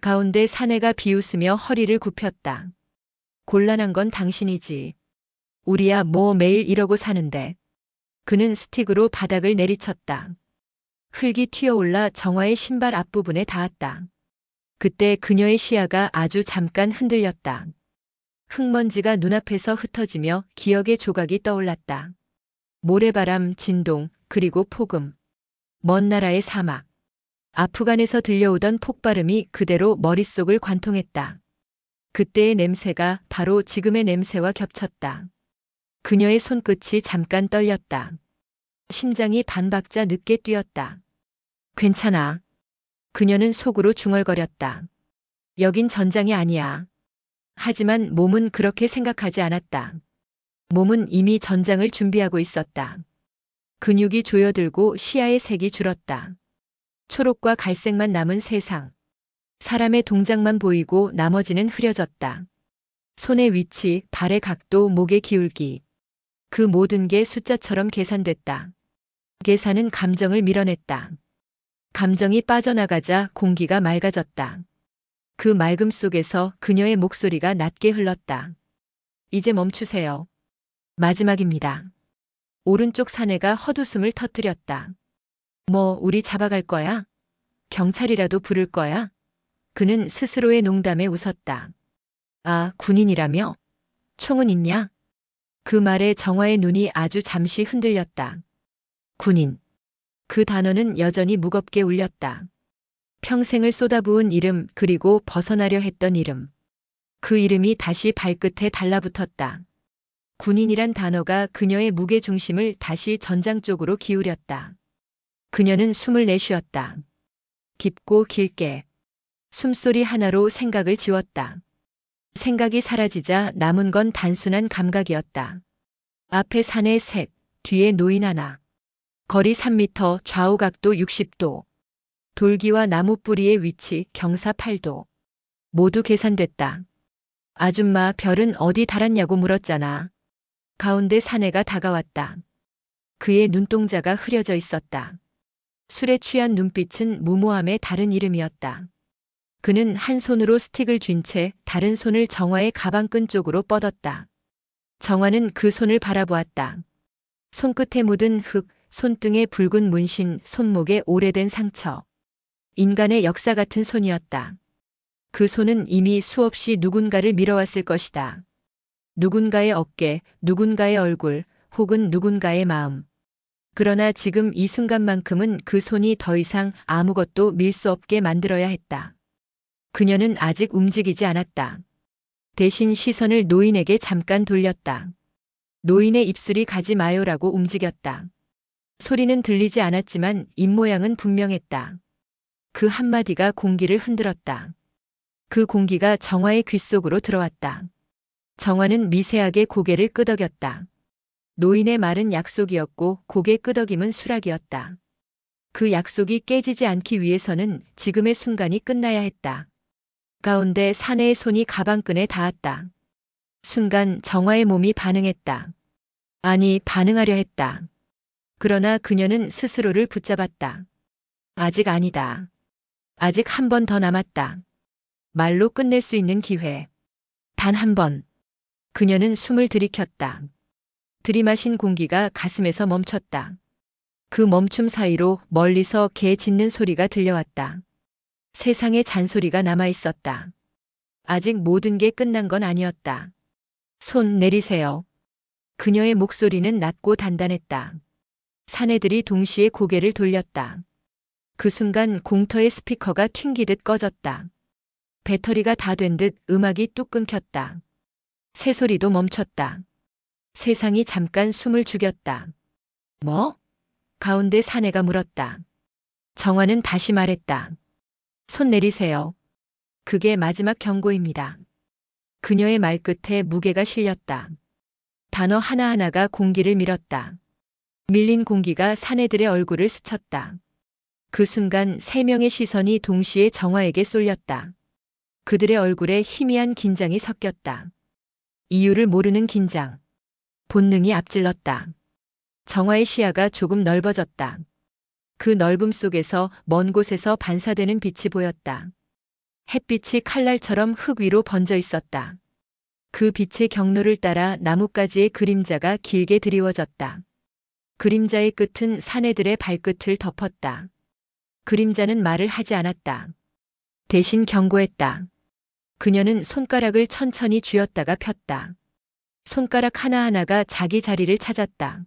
가운데 사내가 비웃으며 허리를 굽혔다. 곤란한 건 당신이지. 우리야 뭐 매일 이러고 사는데. 그는 스틱으로 바닥을 내리쳤다. 흙이 튀어올라 정화의 신발 앞부분에 닿았다. 그때 그녀의 시야가 아주 잠깐 흔들렸다. 흙먼지가 눈앞에서 흩어지며 기억의 조각이 떠올랐다. 모래바람, 진동, 그리고 폭음. 먼 나라의 사막. 아프간에서 들려오던 폭발음이 그대로 머릿속을 관통했다. 그때의 냄새가 바로 지금의 냄새와 겹쳤다. 그녀의 손끝이 잠깐 떨렸다. 심장이 반박자 늦게 뛰었다. 괜찮아. 그녀는 속으로 중얼거렸다. 여긴 전장이 아니야. 하지만 몸은 그렇게 생각하지 않았다. 몸은 이미 전장을 준비하고 있었다. 근육이 조여들고 시야의 색이 줄었다. 초록과 갈색만 남은 세상. 사람의 동작만 보이고 나머지는 흐려졌다. 손의 위치, 발의 각도, 목의 기울기. 그 모든 게 숫자처럼 계산됐다. 계산은 감정을 밀어냈다. 감정이 빠져나가자 공기가 맑아졌다. 그 맑음 속에서 그녀의 목소리가 낮게 흘렀다. 이제 멈추세요. 마지막입니다. 오른쪽 사내가 헛웃음을 터뜨렸다. 뭐, 우리 잡아갈 거야? 경찰이라도 부를 거야? 그는 스스로의 농담에 웃었다. 아, 군인이라며? 총은 있냐? 그 말에 정화의 눈이 아주 잠시 흔들렸다. 군인. 그 단어는 여전히 무겁게 울렸다. 평생을 쏟아부은 이름, 그리고 벗어나려 했던 이름. 그 이름이 다시 발끝에 달라붙었다. 군인이란 단어가 그녀의 무게 중심을 다시 전장 쪽으로 기울였다. 그녀는 숨을 내쉬었다. 깊고 길게. 숨소리 하나로 생각을 지웠다. 생각이 사라지자 남은 건 단순한 감각이었다. 앞에 산의 색, 뒤에 노인 하나. 거리 3미터, 좌우 각도 60도. 돌기와 나무 뿌리의 위치 경사 8도. 모두 계산됐다. 아줌마, 별은 어디 달았냐고 물었잖아. 가운데 사내가 다가왔다. 그의 눈동자가 흐려져 있었다. 술에 취한 눈빛은 무모함의 다른 이름이었다. 그는 한 손으로 스틱을 쥔 채 다른 손을 정화의 가방끈 쪽으로 뻗었다. 정화는 그 손을 바라보았다. 손끝에 묻은 흙, 손등에 붉은 문신, 손목에 오래된 상처. 인간의 역사 같은 손이었다. 그 손은 이미 수없이 누군가를 밀어왔을 것이다. 누군가의 어깨, 누군가의 얼굴, 혹은 누군가의 마음. 그러나 지금 이 순간만큼은 그 손이 더 이상 아무것도 밀 수 없게 만들어야 했다. 그녀는 아직 움직이지 않았다. 대신 시선을 노인에게 잠깐 돌렸다. 노인의 입술이 가지 마요라고 움직였다. 소리는 들리지 않았지만 입모양은 분명했다. 그 한마디가 공기를 흔들었다. 그 공기가 정화의 귓속으로 들어왔다. 정화는 미세하게 고개를 끄덕였다. 노인의 말은 약속이었고 고개 끄덕임은 수락이었다. 그 약속이 깨지지 않기 위해서는 지금의 순간이 끝나야 했다. 가운데 사내의 손이 가방끈에 닿았다. 순간 정화의 몸이 반응했다. 아니, 반응하려 했다. 그러나 그녀는 스스로를 붙잡았다. 아직 아니다. 아직 한 번 더 남았다. 말로 끝낼 수 있는 기회. 단 한 번. 그녀는 숨을 들이켰다. 들이마신 공기가 가슴에서 멈췄다. 그 멈춤 사이로 멀리서 개 짖는 소리가 들려왔다. 세상에 잔소리가 남아있었다. 아직 모든 게 끝난 건 아니었다. 손 내리세요. 그녀의 목소리는 낮고 단단했다. 사내들이 동시에 고개를 돌렸다. 그 순간 공터의 스피커가 튕기듯 꺼졌다. 배터리가 다 된 듯 음악이 뚝 끊겼다. 새소리도 멈췄다. 세상이 잠깐 숨을 죽였다. 뭐? 가운데 사내가 물었다. 정화는 다시 말했다. 손 내리세요. 그게 마지막 경고입니다. 그녀의 말끝에 무게가 실렸다. 단어 하나하나가 공기를 밀었다. 밀린 공기가 사내들의 얼굴을 스쳤다. 그 순간 3명의 시선이 동시에 정화에게 쏠렸다. 그들의 얼굴에 희미한 긴장이 섞였다. 이유를 모르는 긴장. 본능이 앞질렀다. 정화의 시야가 조금 넓어졌다. 그 넓음 속에서 먼 곳에서 반사되는 빛이 보였다. 햇빛이 칼날처럼 흙 위로 번져 있었다. 그 빛의 경로를 따라 나뭇가지의 그림자가 길게 드리워졌다. 그림자의 끝은 사내들의 발끝을 덮었다. 그림자는 말을 하지 않았다. 대신 경고했다. 그녀는 손가락을 천천히 쥐었다가 폈다. 손가락 하나하나가 자기 자리를 찾았다.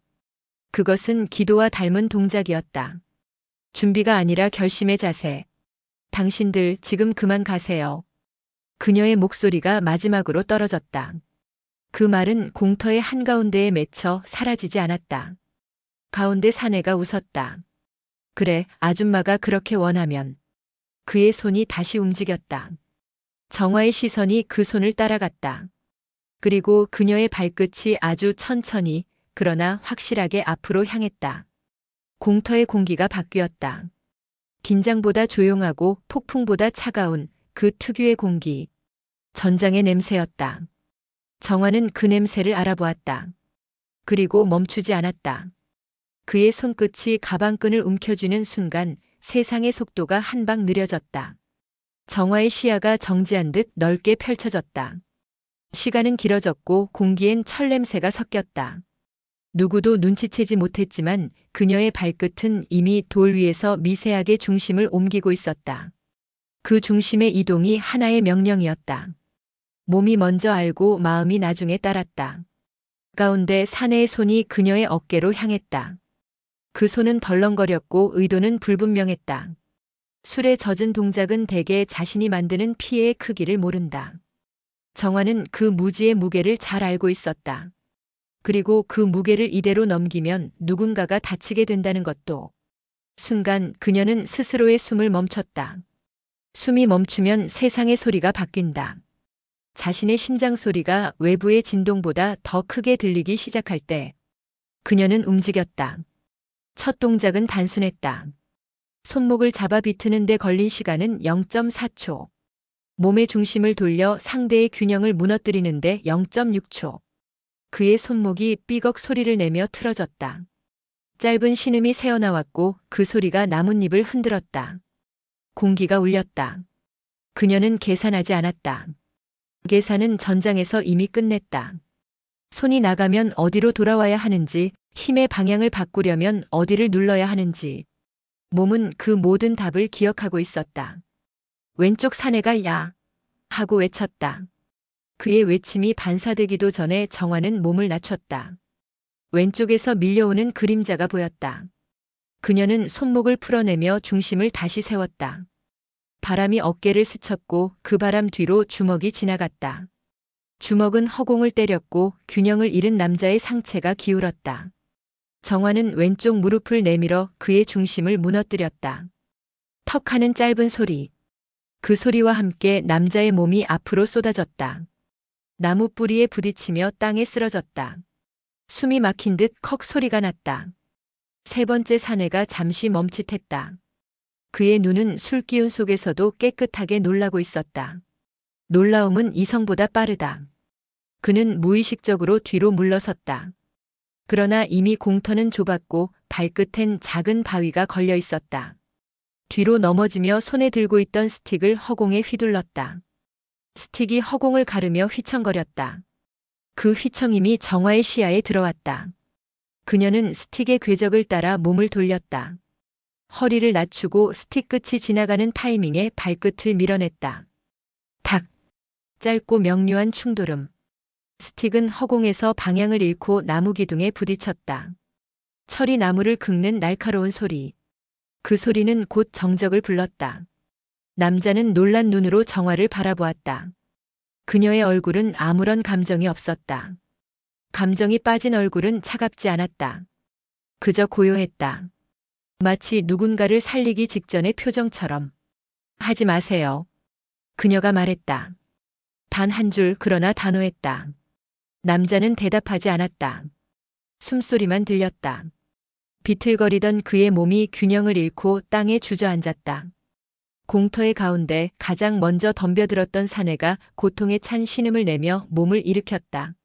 그것은 기도와 닮은 동작이었다. 준비가 아니라 결심의 자세. 당신들 지금 그만 가세요. 그녀의 목소리가 마지막으로 떨어졌다. 그 말은 공터의 한가운데에 맺혀 사라지지 않았다. 가운데 사내가 웃었다. 그래, 아줌마가 그렇게 원하면. 그의 손이 다시 움직였다. 정화의 시선이 그 손을 따라갔다. 그리고 그녀의 발끝이 아주 천천히, 그러나 확실하게 앞으로 향했다. 공터의 공기가 바뀌었다. 긴장보다 조용하고 폭풍보다 차가운 그 특유의 공기. 전장의 냄새였다. 정화는 그 냄새를 알아보았다. 그리고 멈추지 않았다. 그의 손끝이 가방끈을 움켜쥐는 순간 세상의 속도가 한 방 느려졌다. 정화의 시야가 정지한 듯 넓게 펼쳐졌다. 시간은 길어졌고 공기엔 철 냄새가 섞였다. 누구도 눈치채지 못했지만 그녀의 발끝은 이미 돌 위에서 미세하게 중심을 옮기고 있었다. 그 중심의 이동이 하나의 명령이었다. 몸이 먼저 알고 마음이 나중에 따랐다. 가운데 사내의 손이 그녀의 어깨로 향했다. 그 손은 덜렁거렸고 의도는 불분명했다. 술에 젖은 동작은 대개 자신이 만드는 피해의 크기를 모른다. 정화는 그 무지의 무게를 잘 알고 있었다. 그리고 그 무게를 이대로 넘기면 누군가가 다치게 된다는 것도. 순간 그녀는 스스로의 숨을 멈췄다. 숨이 멈추면 세상의 소리가 바뀐다. 자신의 심장 소리가 외부의 진동보다 더 크게 들리기 시작할 때 그녀는 움직였다. 첫 동작은 단순했다. 손목을 잡아 비트는 데 걸린 시간은 0.4초. 몸의 중심을 돌려 상대의 균형을 무너뜨리는데 0.6초. 그의 손목이 삐걱 소리를 내며 틀어졌다. 짧은 신음이 새어나왔고 그 소리가 나뭇잎을 흔들었다. 공기가 울렸다. 그녀는 계산하지 않았다. 계산은 전장에서 이미 끝냈다. 손이 나가면 어디로 돌아와야 하는지, 힘의 방향을 바꾸려면 어디를 눌러야 하는지. 몸은 그 모든 답을 기억하고 있었다. 왼쪽 사내가 야! 하고 외쳤다. 그의 외침이 반사되기도 전에 정화는 몸을 낮췄다. 왼쪽에서 밀려오는 그림자가 보였다. 그녀는 손목을 풀어내며 중심을 다시 세웠다. 바람이 어깨를 스쳤고 그 바람 뒤로 주먹이 지나갔다. 주먹은 허공을 때렸고 균형을 잃은 남자의 상체가 기울었다. 정화는 왼쪽 무릎을 내밀어 그의 중심을 무너뜨렸다. 턱하는 짧은 소리. 그 소리와 함께 남자의 몸이 앞으로 쏟아졌다. 나무 뿌리에 부딪히며 땅에 쓰러졌다. 숨이 막힌 듯 컥 소리가 났다. 세 번째 사내가 잠시 멈칫했다. 그의 눈은 술 기운 속에서도 깨끗하게 놀라고 있었다. 놀라움은 이성보다 빠르다. 그는 무의식적으로 뒤로 물러섰다. 그러나 이미 공터는 좁았고 발끝엔 작은 바위가 걸려 있었다. 뒤로 넘어지며 손에 들고 있던 스틱을 허공에 휘둘렀다. 스틱이 허공을 가르며 휘청거렸다. 그 휘청임이 정화의 시야에 들어왔다. 그녀는 스틱의 궤적을 따라 몸을 돌렸다. 허리를 낮추고 스틱 끝이 지나가는 타이밍에 발끝을 밀어냈다. 탁! 짧고 명료한 충돌음. 스틱은 허공에서 방향을 잃고 나무 기둥에 부딪혔다. 철이 나무를 긁는 날카로운 소리. 그 소리는 곧 정적을 불렀다. 남자는 놀란 눈으로 정화를 바라보았다. 그녀의 얼굴은 아무런 감정이 없었다. 감정이 빠진 얼굴은 차갑지 않았다. 그저 고요했다. 마치 누군가를 살리기 직전의 표정처럼. 하지 마세요. 그녀가 말했다. 단 한 줄 그러나 단호했다. 남자는 대답하지 않았다. 숨소리만 들렸다. 비틀거리던 그의 몸이 균형을 잃고 땅에 주저앉았다. 공터의 가운데 가장 먼저 덤벼들었던 사내가 고통에 찬 신음을 내며 몸을 일으켰다.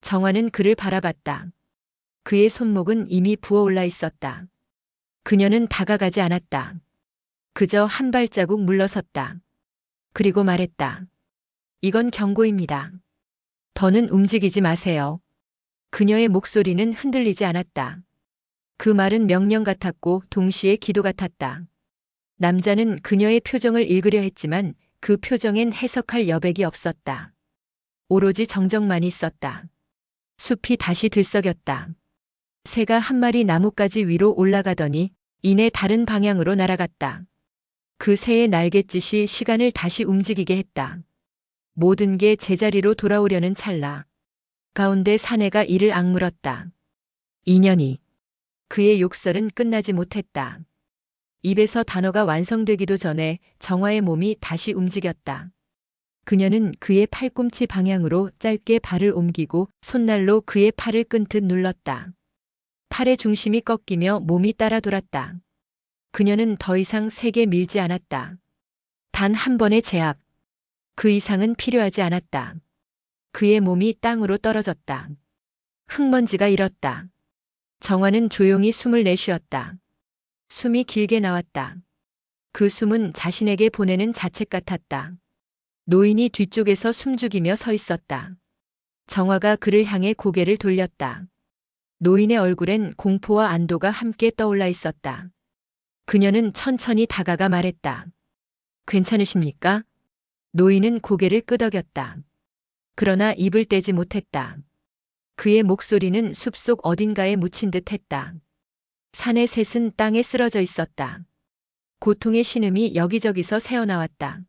정화는 그를 바라봤다. 그의 손목은 이미 부어올라 있었다. 그녀는 다가가지 않았다. 그저 한 발자국 물러섰다. 그리고 말했다. 이건 경고입니다. 더는 움직이지 마세요. 그녀의 목소리는 흔들리지 않았다. 그 말은 명령 같았고 동시에 기도 같았다. 남자는 그녀의 표정을 읽으려 했지만 그 표정엔 해석할 여백이 없었다. 오로지 정적만 있었다. 숲이 다시 들썩였다. 새가 한 마리 나뭇가지 위로 올라가더니 이내 다른 방향으로 날아갔다. 그 새의 날갯짓이 시간을 다시 움직이게 했다. 모든 게 제자리로 돌아오려는 찰나. 가운데 사내가 이를 악물었다. 인연이. 그의 욕설은 끝나지 못했다. 입에서 단어가 완성되기도 전에 정화의 몸이 다시 움직였다. 그녀는 그의 팔꿈치 방향으로 짧게 발을 옮기고 손날로 그의 팔을 끈듯 눌렀다. 팔의 중심이 꺾이며 몸이 따라 돌았다. 그녀는 더 이상 세게 밀지 않았다. 단 한 번의 제압. 그 이상은 필요하지 않았다. 그의 몸이 땅으로 떨어졌다. 흙먼지가 일었다. 정화는 조용히 숨을 내쉬었다. 숨이 길게 나왔다. 그 숨은 자신에게 보내는 자책 같았다. 노인이 뒤쪽에서 숨죽이며 서 있었다. 정화가 그를 향해 고개를 돌렸다. 노인의 얼굴엔 공포와 안도가 함께 떠올라 있었다. 그녀는 천천히 다가가 말했다. 괜찮으십니까? 노인은 고개를 끄덕였다. 그러나 입을 떼지 못했다. 그의 목소리는 숲속 어딘가에 묻힌 듯 했다. 산의 셋은 땅에 쓰러져 있었다. 고통의 신음이 여기저기서 새어나왔다.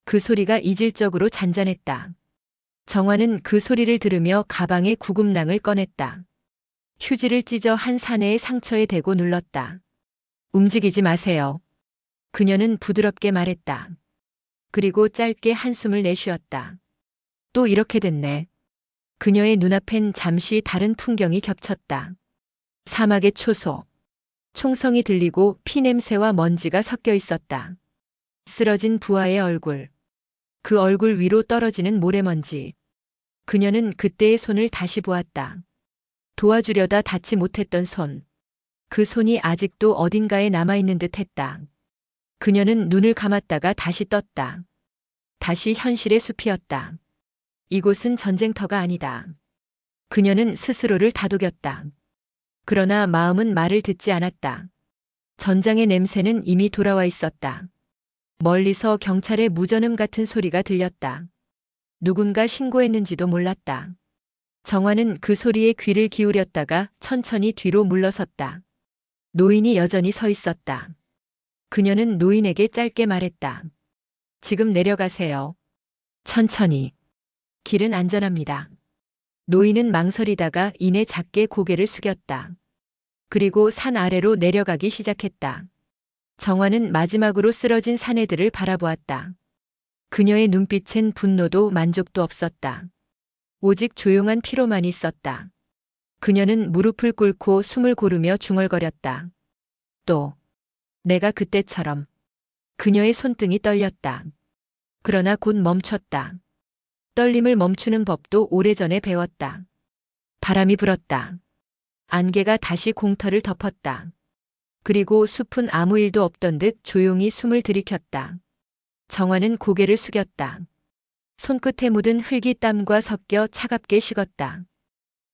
그 소리가 이질적으로 잔잔했다. 정화는 그 소리를 들으며 가방에 구급낭을 꺼냈다. 휴지를 찢어 한 사내의 상처에 대고 눌렀다. 움직이지 마세요. 그녀는 부드럽게 말했다. 그리고 짧게 한숨을 내쉬었다. 또 이렇게 됐네. 그녀의 눈앞엔 잠시 다른 풍경이 겹쳤다. 사막의 초소. 총성이 들리고 피냄새와 먼지가 섞여 있었다. 쓰러진 부하의 얼굴. 그 얼굴 위로 떨어지는 모래먼지. 그녀는 그때의 손을 다시 보았다. 도와주려다 닿지 못했던 손. 그 손이 아직도 어딘가에 남아있는 듯 했다. 그녀는 눈을 감았다가 다시 떴다. 다시 현실의 숲이었다. 이곳은 전쟁터가 아니다. 그녀는 스스로를 다독였다. 그러나 마음은 말을 듣지 않았다. 전장의 냄새는 이미 돌아와 있었다. 멀리서 경찰의 무전음 같은 소리가 들렸다. 누군가 신고했는지도 몰랐다. 정화는 그 소리에 귀를 기울였다가 천천히 뒤로 물러섰다. 노인이 여전히 서 있었다. 그녀는 노인에게 짧게 말했다. 지금 내려가세요. 천천히. 길은 안전합니다. 노인은 망설이다가 이내 작게 고개를 숙였다. 그리고 산 아래로 내려가기 시작했다. 정화는 마지막으로 쓰러진 사내들을 바라보았다. 그녀의 눈빛엔 분노도 만족도 없었다. 오직 조용한 피로만 있었다. 그녀는 무릎을 꿇고 숨을 고르며 중얼거렸다. 또, 내가 그때처럼. 그녀의 손등이 떨렸다. 그러나 곧 멈췄다. 떨림을 멈추는 법도 오래전에 배웠다. 바람이 불었다. 안개가 다시 공터를 덮었다. 그리고 숲은 아무 일도 없던 듯 조용히 숨을 들이켰다. 정화는 고개를 숙였다. 손끝에 묻은 흙이 땀과 섞여 차갑게 식었다.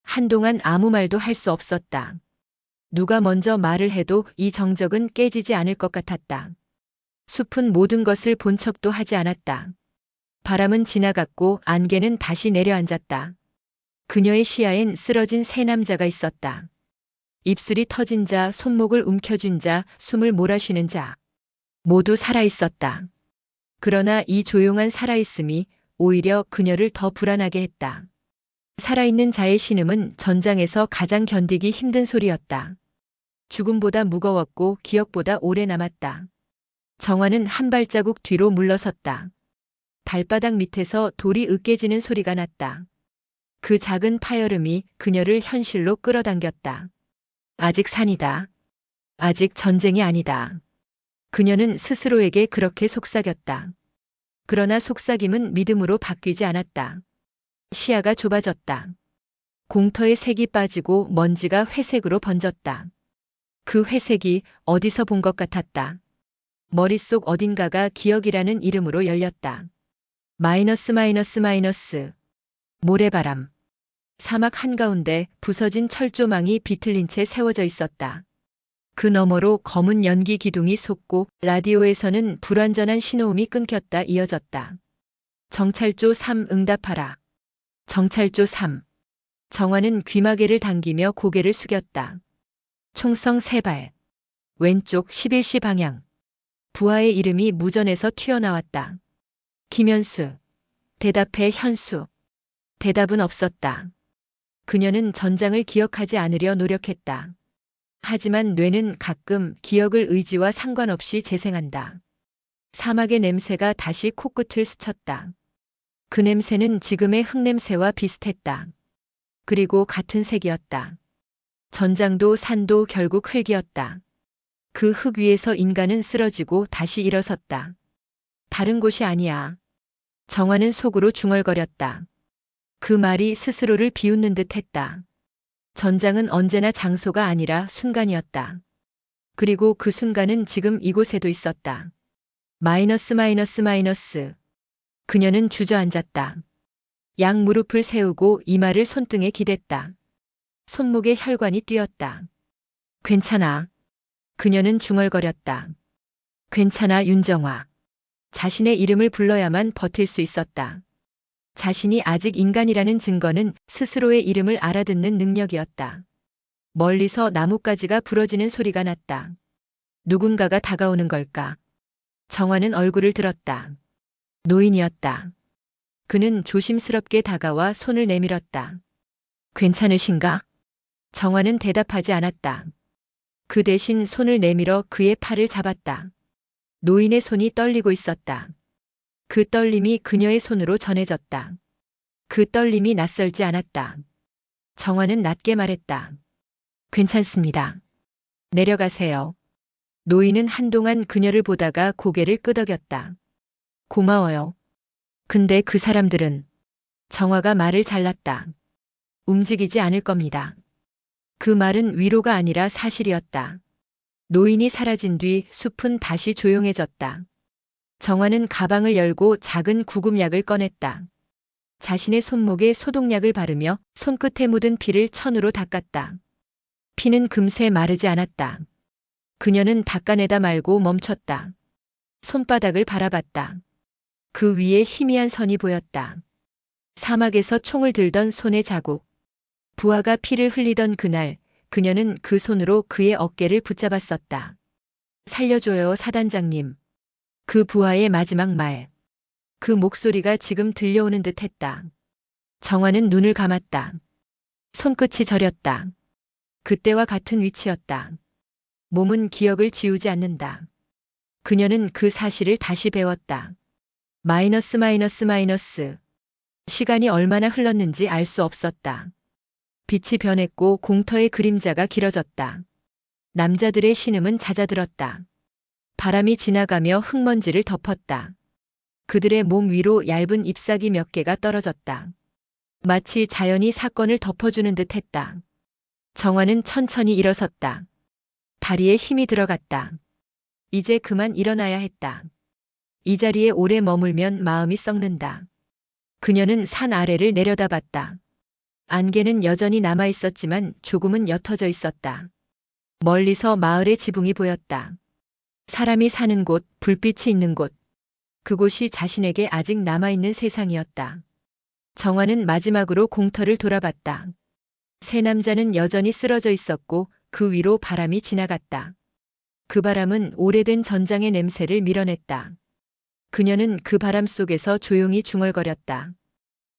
한동안 아무 말도 할 수 없었다. 누가 먼저 말을 해도 이 정적은 깨지지 않을 것 같았다. 숲은 모든 것을 본 척도 하지 않았다. 바람은 지나갔고 안개는 다시 내려앉았다. 그녀의 시야엔 쓰러진 세 남자가 있었다. 입술이 터진 자, 손목을 움켜쥔 자, 숨을 몰아쉬는 자. 모두 살아있었다. 그러나 이 조용한 살아있음이 오히려 그녀를 더 불안하게 했다. 살아있는 자의 신음은 전장에서 가장 견디기 힘든 소리였다. 죽음보다 무거웠고 기억보다 오래 남았다. 정화는 한 발자국 뒤로 물러섰다. 발바닥 밑에서 돌이 으깨지는 소리가 났다. 그 작은 파열음이 그녀를 현실로 끌어당겼다. 아직 산이다. 아직 전쟁이 아니다. 그녀는 스스로에게 그렇게 속삭였다. 그러나 속삭임은 믿음으로 바뀌지 않았다. 시야가 좁아졌다. 공터의 색이 빠지고 먼지가 회색으로 번졌다. 그 회색이 어디서 본 것 같았다. 머릿속 어딘가가 기억이라는 이름으로 열렸다. 마이너스 마이너스 마이너스. 모래바람. 사막 한가운데 부서진 철조망이 비틀린 채 세워져 있었다. 그 너머로 검은 연기 기둥이 솟고 라디오에서는 불완전한 신호음이 끊겼다 이어졌다. 정찰조 3 응답하라. 정찰조 3. 정화는 귀마개를 당기며 고개를 숙였다. 총성 3발. 왼쪽 11시 방향. 부하의 이름이 무전에서 튀어나왔다. 김현수. 대답해 현수. 대답은 없었다. 그녀는 전장을 기억하지 않으려 노력했다. 하지만 뇌는 가끔 기억을 의지와 상관없이 재생한다. 사막의 냄새가 다시 코끝을 스쳤다. 그 냄새는 지금의 흙냄새와 비슷했다. 그리고 같은 색이었다. 전장도 산도 결국 흙이었다. 그 흙 위에서 인간은 쓰러지고 다시 일어섰다. 다른 곳이 아니야. 정화는 속으로 중얼거렸다. 그 말이 스스로를 비웃는 듯 했다. 전장은 언제나 장소가 아니라 순간이었다. 그리고 그 순간은 지금 이곳에도 있었다. 마이너스 마이너스 마이너스. 그녀는 주저앉았다. 양 무릎을 세우고 이마를 손등에 기댔다. 손목에 혈관이 뛰었다. 괜찮아. 그녀는 중얼거렸다. 괜찮아 윤정화. 자신의 이름을 불러야만 버틸 수 있었다. 자신이 아직 인간이라는 증거는 스스로의 이름을 알아듣는 능력이었다. 멀리서 나뭇가지가 부러지는 소리가 났다. 누군가가 다가오는 걸까? 정화는 얼굴을 들었다. 노인이었다. 그는 조심스럽게 다가와 손을 내밀었다. 괜찮으신가? 정화는 대답하지 않았다. 그 대신 손을 내밀어 그의 팔을 잡았다. 노인의 손이 떨리고 있었다. 그 떨림이 그녀의 손으로 전해졌다. 그 떨림이 낯설지 않았다. 정화는 낮게 말했다. 괜찮습니다. 내려가세요. 노인은 한동안 그녀를 보다가 고개를 끄덕였다. 고마워요. 근데 그 사람들은 정화가 말을 잘랐다. 움직이지 않을 겁니다. 그 말은 위로가 아니라 사실이었다. 노인이 사라진 뒤 숲은 다시 조용해졌다. 정화는 가방을 열고 작은 구급약을 꺼냈다. 자신의 손목에 소독약을 바르며 손끝에 묻은 피를 천으로 닦았다. 피는 금세 마르지 않았다. 그녀는 닦아내다 말고 멈췄다. 손바닥을 바라봤다. 그 위에 희미한 선이 보였다. 사막에서 총을 들던 손의 자국. 부하가 피를 흘리던 그날, 그녀는 그 손으로 그의 어깨를 붙잡았었다. 살려줘요, 사단장님. 그 부하의 마지막 말. 그 목소리가 지금 들려오는 듯 했다. 정화는 눈을 감았다. 손끝이 저렸다. 그때와 같은 위치였다. 몸은 기억을 지우지 않는다. 그녀는 그 사실을 다시 배웠다. 마이너스 마이너스 마이너스. 시간이 얼마나 흘렀는지 알 수 없었다. 빛이 변했고 공터의 그림자가 길어졌다. 남자들의 신음은 잦아들었다. 바람이 지나가며 흙먼지를 덮었다. 그들의 몸 위로 얇은 잎사귀 몇 개가 떨어졌다. 마치 자연이 사건을 덮어주는 듯 했다. 정화는 천천히 일어섰다. 다리에 힘이 들어갔다. 이제 그만 일어나야 했다. 이 자리에 오래 머물면 마음이 썩는다. 그녀는 산 아래를 내려다봤다. 안개는 여전히 남아 있었지만 조금은 옅어져 있었다. 멀리서 마을의 지붕이 보였다. 사람이 사는 곳, 불빛이 있는 곳. 그곳이 자신에게 아직 남아있는 세상이었다. 정화는 마지막으로 공터를 돌아봤다. 세 남자는 여전히 쓰러져 있었고 그 위로 바람이 지나갔다. 그 바람은 오래된 전장의 냄새를 밀어냈다. 그녀는 그 바람 속에서 조용히 중얼거렸다.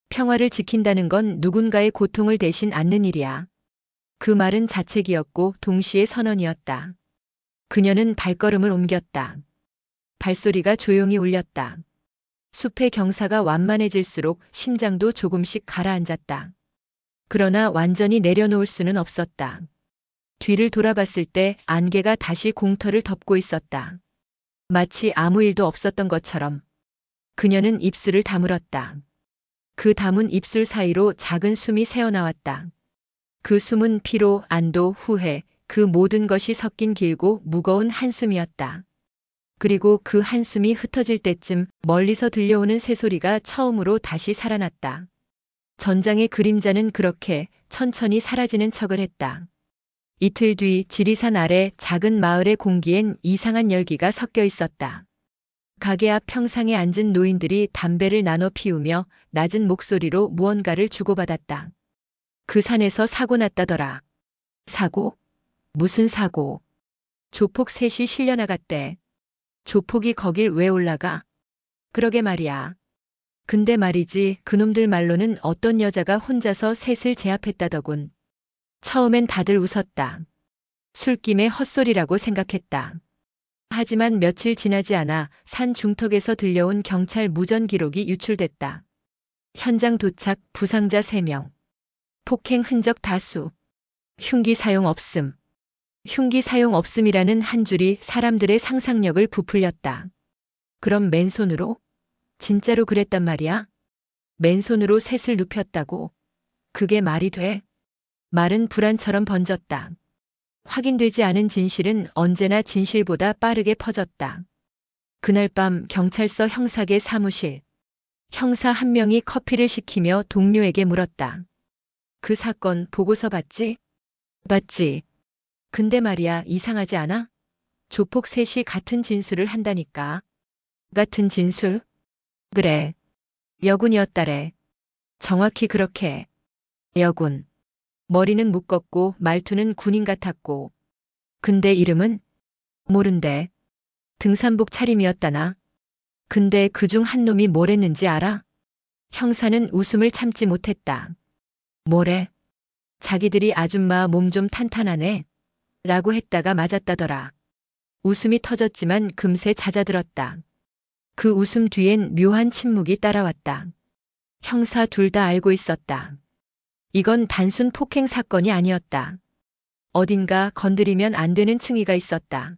평화를 지킨다는 건 누군가의 고통을 대신 안는 일이야. 그 말은 자책이었고 동시에 선언이었다. 그녀는 발걸음을 옮겼다. 발소리가 조용히 울렸다. 숲의 경사가 완만해질수록 심장도 조금씩 가라앉았다. 그러나 완전히 내려놓을 수는 없었다. 뒤를 돌아봤을 때 안개가 다시 공터를 덮고 있었다. 마치 아무 일도 없었던 것처럼. 그녀는 입술을 다물었다. 그 다문 입술 사이로 작은 숨이 새어나왔다. 그 숨은 피로, 안도, 후회, 그 모든 것이 섞인 길고 무거운 한숨이었다. 그리고 그 한숨이 흩어질 때쯤 멀리서 들려오는 새소리가 처음으로 다시 살아났다. 전장의 그림자는 그렇게 천천히 사라지는 척을 했다. 이틀 뒤 지리산 아래 작은 마을의 공기엔 이상한 열기가 섞여 있었다. 가게 앞 평상에 앉은 노인들이 담배를 나눠 피우며 낮은 목소리로 무언가를 주고받았다. 그 산에서 사고 났다더라. 사고? 무슨 사고? 조폭 셋이 실려나갔대. 조폭이 거길 왜 올라가? 그러게 말이야. 근데 말이지 그놈들 말로는 어떤 여자가 혼자서 셋을 제압했다더군. 처음엔 다들 웃었다. 술김에 헛소리라고 생각했다. 하지만 며칠 지나지 않아 산 중턱에서 들려온 경찰 무전 기록이 유출됐다. 현장 도착 부상자 3명. 폭행 흔적 다수. 흉기 사용 없음. 흉기 사용 없음이라는 한 줄이 사람들의 상상력을 부풀렸다. 그럼 맨손으로? 진짜로 그랬단 말이야? 맨손으로 셋을 눕혔다고? 그게 말이 돼? 말은 불안처럼 번졌다. 확인되지 않은 진실은 언제나 진실보다 빠르게 퍼졌다. 그날 밤 경찰서 형사계 사무실. 형사 한 명이 커피를 시키며 동료에게 물었다. 그 사건 보고서 봤지? 봤지. 근데 말이야 이상하지 않아? 조폭 셋이 같은 진술을 한다니까. 같은 진술? 그래. 여군이었다래. 정확히 그렇게. 여군. 머리는 묶었고 말투는 군인 같았고. 근데 이름은? 모른대. 등산복 차림이었다나? 근데 그중 한 놈이 뭘 했는지 알아? 형사는 웃음을 참지 못했다. 뭐래? 자기들이 아줌마 몸 좀 탄탄하네? 라고 했다가 맞았다더라. 웃음이 터졌지만 금세 잦아들었다. 그 웃음 뒤엔 묘한 침묵이 따라왔다. 형사 둘 다 알고 있었다. 이건 단순 폭행 사건이 아니었다. 어딘가 건드리면 안 되는 층위가 있었다.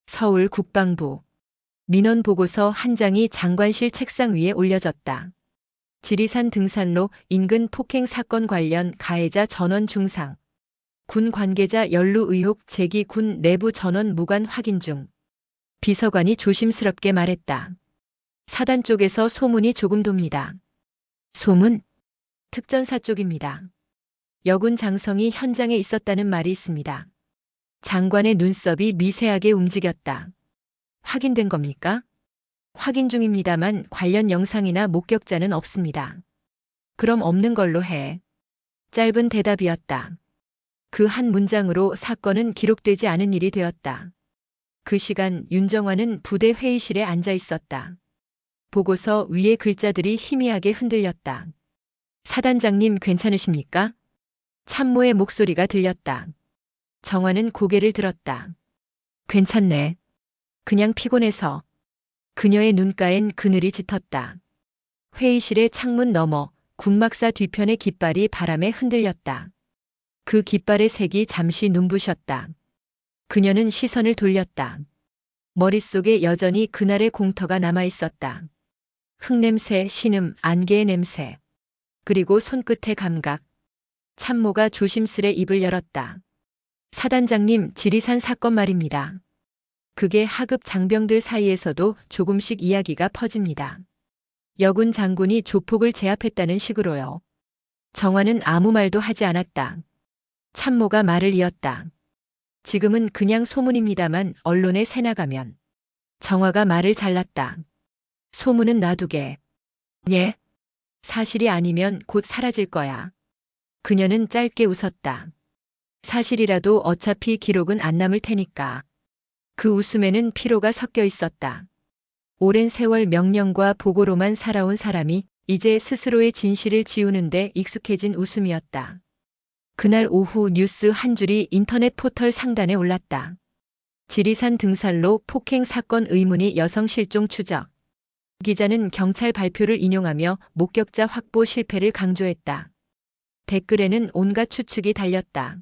서울 국방부. 민원 보고서 한 장이 장관실 책상 위에 올려졌다. 지리산 등산로 인근 폭행 사건 관련 가해자 전원 중상. 군 관계자 연루 의혹 제기 군 내부 전원 무관 확인 중. 비서관이 조심스럽게 말했다. 사단 쪽에서 소문이 조금 돕니다. 소문? 특전사 쪽입니다. 여군 장성이 현장에 있었다는 말이 있습니다. 장관의 눈썹이 미세하게 움직였다. 확인된 겁니까? 확인 중입니다만 관련 영상이나 목격자는 없습니다. 그럼 없는 걸로 해. 짧은 대답이었다. 그 한 문장으로 사건은 기록되지 않은 일이 되었다. 그 시간 윤정환은 부대 회의실에 앉아 있었다. 보고서 위의 글자들이 희미하게 흔들렸다. 사단장님 괜찮으십니까? 참모의 목소리가 들렸다. 정환은 고개를 들었다. 괜찮네. 그냥 피곤해서. 그녀의 눈가엔 그늘이 짙었다. 회의실의 창문 너머 군막사 뒤편의 깃발이 바람에 흔들렸다. 그 깃발의 색이 잠시 눈부셨다. 그녀는 시선을 돌렸다. 머릿속에 여전히 그날의 공터가 남아 있었다. 흙냄새, 신음, 안개의 냄새. 그리고 손끝의 감각. 참모가 조심스레 입을 열었다. 사단장님, 지리산 사건 말입니다. 그게 하급 장병들 사이에서도 조금씩 이야기가 퍼집니다. 여군 장군이 조폭을 제압했다는 식으로요. 정환은 아무 말도 하지 않았다. 참모가 말을 이었다. 지금은 그냥 소문입니다만 언론에 새나가면. 정화가 말을 잘랐다. 소문은 놔두게. 예? 사실이 아니면 곧 사라질 거야. 그녀는 짧게 웃었다. 사실이라도 어차피 기록은 안 남을 테니까. 그 웃음에는 피로가 섞여 있었다. 오랜 세월 명령과 보고로만 살아온 사람이 이제 스스로의 진실을 지우는데 익숙해진 웃음이었다. 그날 오후 뉴스 한 줄이 인터넷 포털 상단에 올랐다. 지리산 등산로 폭행 사건 의문의 여성 실종 추적. 기자는 경찰 발표를 인용하며 목격자 확보 실패를 강조했다. 댓글에는 온갖 추측이 달렸다.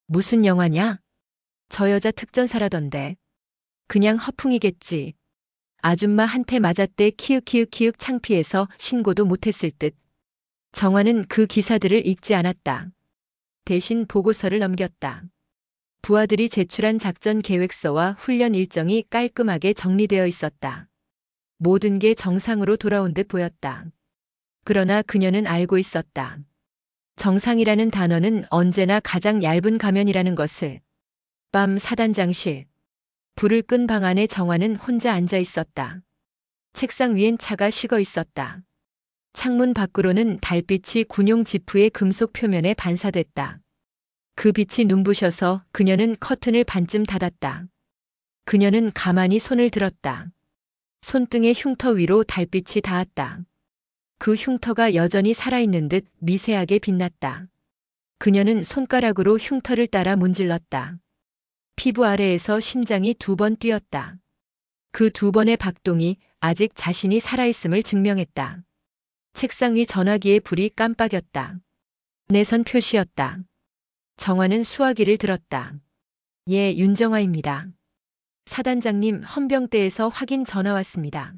무슨 영화냐? 저 여자 특전사라던데. 그냥 허풍이겠지. 아줌마한테 맞았대 키읔키읔키읔 창피해서 신고도 못했을 듯. 정화는 그 기사들을 읽지 않았다. 대신 보고서를 넘겼다. 부하들이 제출한 작전 계획서와 훈련 일정이 깔끔하게 정리되어 있었다. 모든 게 정상으로 돌아온 듯 보였다. 그러나 그녀는 알고 있었다. 정상이라는 단어는 언제나 가장 얇은 가면이라는 것을. 밤 사단장실. 불을 끈 방 안에 정화는 혼자 앉아 있었다. 책상 위엔 차가 식어 있었다. 창문 밖으로는 달빛이 군용 지프의 금속 표면에 반사됐다. 그 빛이 눈부셔서 그녀는 커튼을 반쯤 닫았다. 그녀는 가만히 손을 들었다. 손등의 흉터 위로 달빛이 닿았다. 그 흉터가 여전히 살아있는 듯 미세하게 빛났다. 그녀는 손가락으로 흉터를 따라 문질렀다. 피부 아래에서 심장이 2번 뛰었다. 그 2번의 박동이 아직 자신이 살아있음을 증명했다. 책상 위 전화기의 불이 깜빡였다. 내선 표시였다. 정화는 수화기를 들었다. 예, 윤정화입니다. 사단장님, 헌병대에서 확인 전화 왔습니다.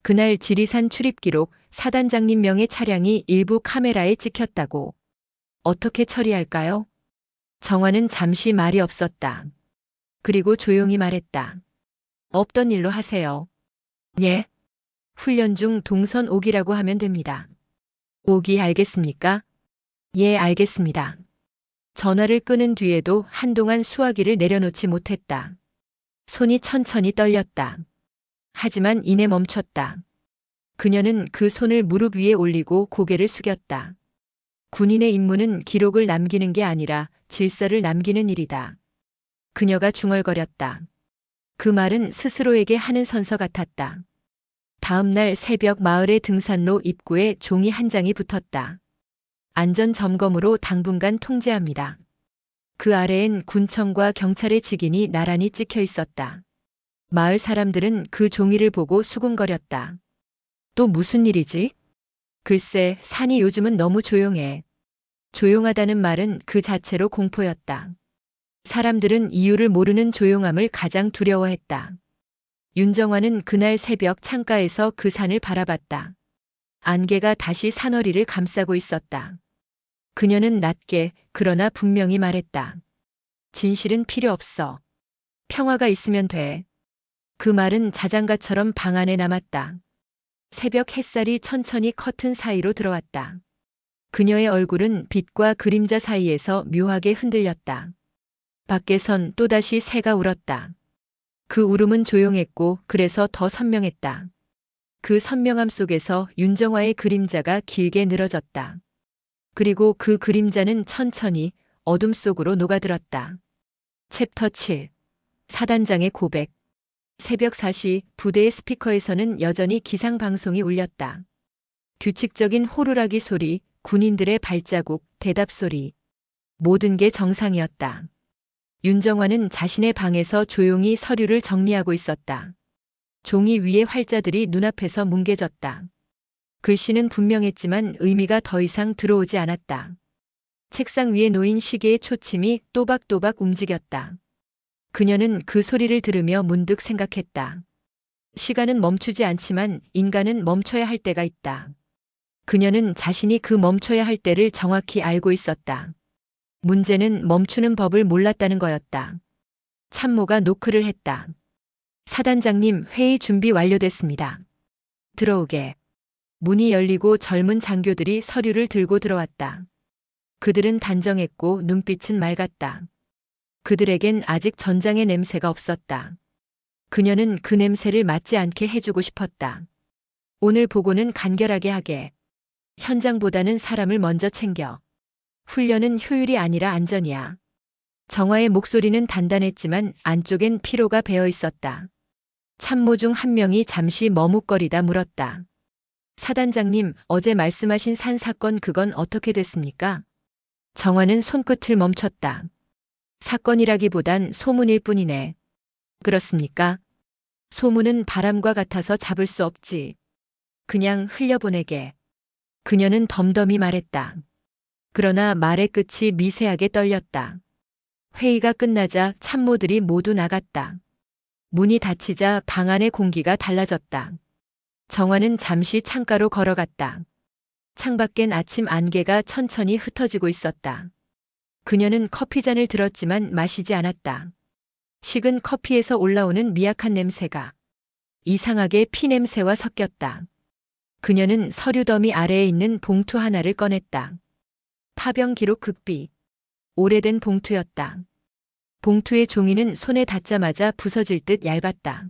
그날 지리산 출입 기록 사단장님 명의 차량이 일부 카메라에 찍혔다고. 어떻게 처리할까요? 정화는 잠시 말이 없었다. 그리고 조용히 말했다. 없던 일로 하세요. 예? 훈련 중 동선 오기라고 하면 됩니다. 오기 알겠습니까? 예, 알겠습니다. 전화를 끊은 뒤에도 한동안 수화기를 내려놓지 못했다. 손이 천천히 떨렸다. 하지만 이내 멈췄다. 그녀는 그 손을 무릎 위에 올리고 고개를 숙였다. 군인의 임무는 기록을 남기는 게 아니라 질서를 남기는 일이다. 그녀가 중얼거렸다. 그 말은 스스로에게 하는 선서 같았다. 다음 날 새벽 마을의 등산로 입구에 종이 한 장이 붙었다. 안전 점검으로 당분간 통제합니다. 그 아래엔 군청과 경찰의 직인이 나란히 찍혀 있었다. 마을 사람들은 그 종이를 보고 수군거렸다. 또 무슨 일이지? 글쎄, 산이 요즘은 너무 조용해. 조용하다는 말은 그 자체로 공포였다. 사람들은 이유를 모르는 조용함을 가장 두려워했다. 윤정화는 그날 새벽 창가에서 그 산을 바라봤다. 안개가 다시 산허리를 감싸고 있었다. 그녀는 낮게 그러나 분명히 말했다. 진실은 필요 없어. 평화가 있으면 돼. 그 말은 자장가처럼 방 안에 남았다. 새벽 햇살이 천천히 커튼 사이로 들어왔다. 그녀의 얼굴은 빛과 그림자 사이에서 묘하게 흔들렸다. 밖에선 또다시 새가 울었다. 그 울음은 조용했고 그래서 더 선명했다. 그 선명함 속에서 윤정화의 그림자가 길게 늘어졌다. 그리고 그 그림자는 천천히 어둠 속으로 녹아들었다. 챕터 7. 사단장의 고백. 새벽 4시 부대의 스피커에서는 여전히 기상방송이 울렸다. 규칙적인 호루라기 소리, 군인들의 발자국, 대답 소리. 모든 게 정상이었다. 윤정화는 자신의 방에서 조용히 서류를 정리하고 있었다. 종이 위의 활자들이 눈앞에서 뭉개졌다. 글씨는 분명했지만 의미가 더 이상 들어오지 않았다. 책상 위에 놓인 시계의 초침이 또박또박 움직였다. 그녀는 그 소리를 들으며 문득 생각했다. 시간은 멈추지 않지만 인간은 멈춰야 할 때가 있다. 그녀는 자신이 그 멈춰야 할 때를 정확히 알고 있었다. 문제는 멈추는 법을 몰랐다는 거였다. 참모가 노크를 했다. 사단장님, 회의 준비 완료됐습니다. 들어오게. 문이 열리고 젊은 장교들이 서류를 들고 들어왔다. 그들은 단정했고 눈빛은 맑았다. 그들에겐 아직 전장의 냄새가 없었다. 그녀는 그 냄새를 맡지 않게 해주고 싶었다. 오늘 보고는 간결하게 하게. 현장보다는 사람을 먼저 챙겨. 훈련은 효율이 아니라 안전이야. 정화의 목소리는 단단했지만 안쪽엔 피로가 배어 있었다. 참모 중 한 명이 잠시 머뭇거리다 물었다. 사단장님, 어제 말씀하신 산 사건 그건 어떻게 됐습니까? 정화는 손끝을 멈췄다. 사건이라기보단 소문일 뿐이네. 그렇습니까? 소문은 바람과 같아서 잡을 수 없지. 그냥 흘려보내게. 그녀는 덤덤히 말했다. 그러나 말의 끝이 미세하게 떨렸다. 회의가 끝나자 참모들이 모두 나갔다. 문이 닫히자 방 안의 공기가 달라졌다. 정화는 잠시 창가로 걸어갔다. 창밖엔 아침 안개가 천천히 흩어지고 있었다. 그녀는 커피잔을 들었지만 마시지 않았다. 식은 커피에서 올라오는 미약한 냄새가 이상하게 피 냄새와 섞였다. 그녀는 서류 더미 아래에 있는 봉투 하나를 꺼냈다. 파병 기록 극비. 오래된 봉투였다. 봉투의 종이는 손에 닿자마자 부서질 듯 얇았다.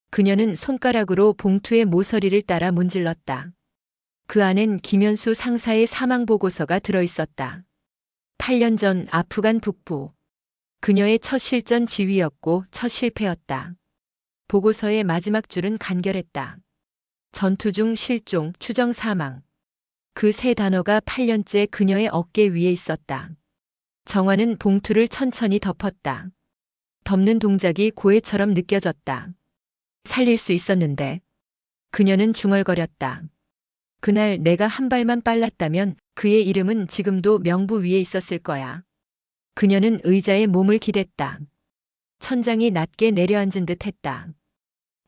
그녀는 손가락으로 봉투의 모서리를 따라 문질렀다. 그 안엔 김현수 상사의 사망 보고서가 들어있었다. 8년 전 아프간 북부. 그녀의 첫 실전 지휘였고 첫 실패였다. 보고서의 마지막 줄은 간결했다. 전투 중 실종, 추정 사망. 그 세 단어가 8년째 그녀의 어깨 위에 있었다. 정화는 봉투를 천천히 덮었다. 덮는 동작이 고해처럼 느껴졌다. 살릴 수 있었는데. 그녀는 중얼거렸다. 그날 내가 한 발만 빨랐다면 그의 이름은 지금도 명부 위에 있었을 거야. 그녀는 의자에 몸을 기댔다. 천장이 낮게 내려앉은 듯 했다.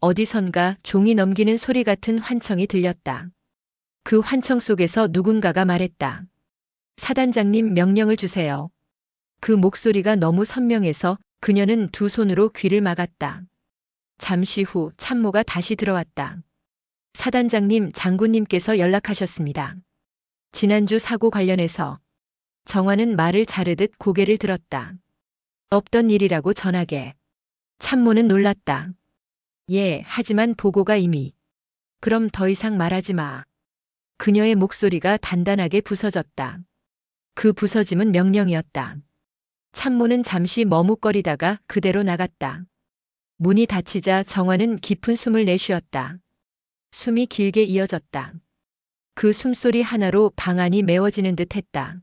어디선가 종이 넘기는 소리 같은 환청이 들렸다. 그 환청 속에서 누군가가 말했다. 사단장님 명령을 주세요. 그 목소리가 너무 선명해서 그녀는 두 손으로 귀를 막았다. 잠시 후 참모가 다시 들어왔다. 사단장님, 장군님께서 연락하셨습니다. 지난주 사고 관련해서. 정화는 말을 자르듯 고개를 들었다. 없던 일이라고 전하게. 참모는 놀랐다. 예, 하지만 보고가 이미. 그럼 더 이상 말하지 마. 그녀의 목소리가 단단하게 부서졌다. 그 부서짐은 명령이었다. 참모는 잠시 머뭇거리다가 그대로 나갔다. 문이 닫히자 정화는 깊은 숨을 내쉬었다. 숨이 길게 이어졌다. 그 숨소리 하나로 방 안이 메워지는 듯 했다.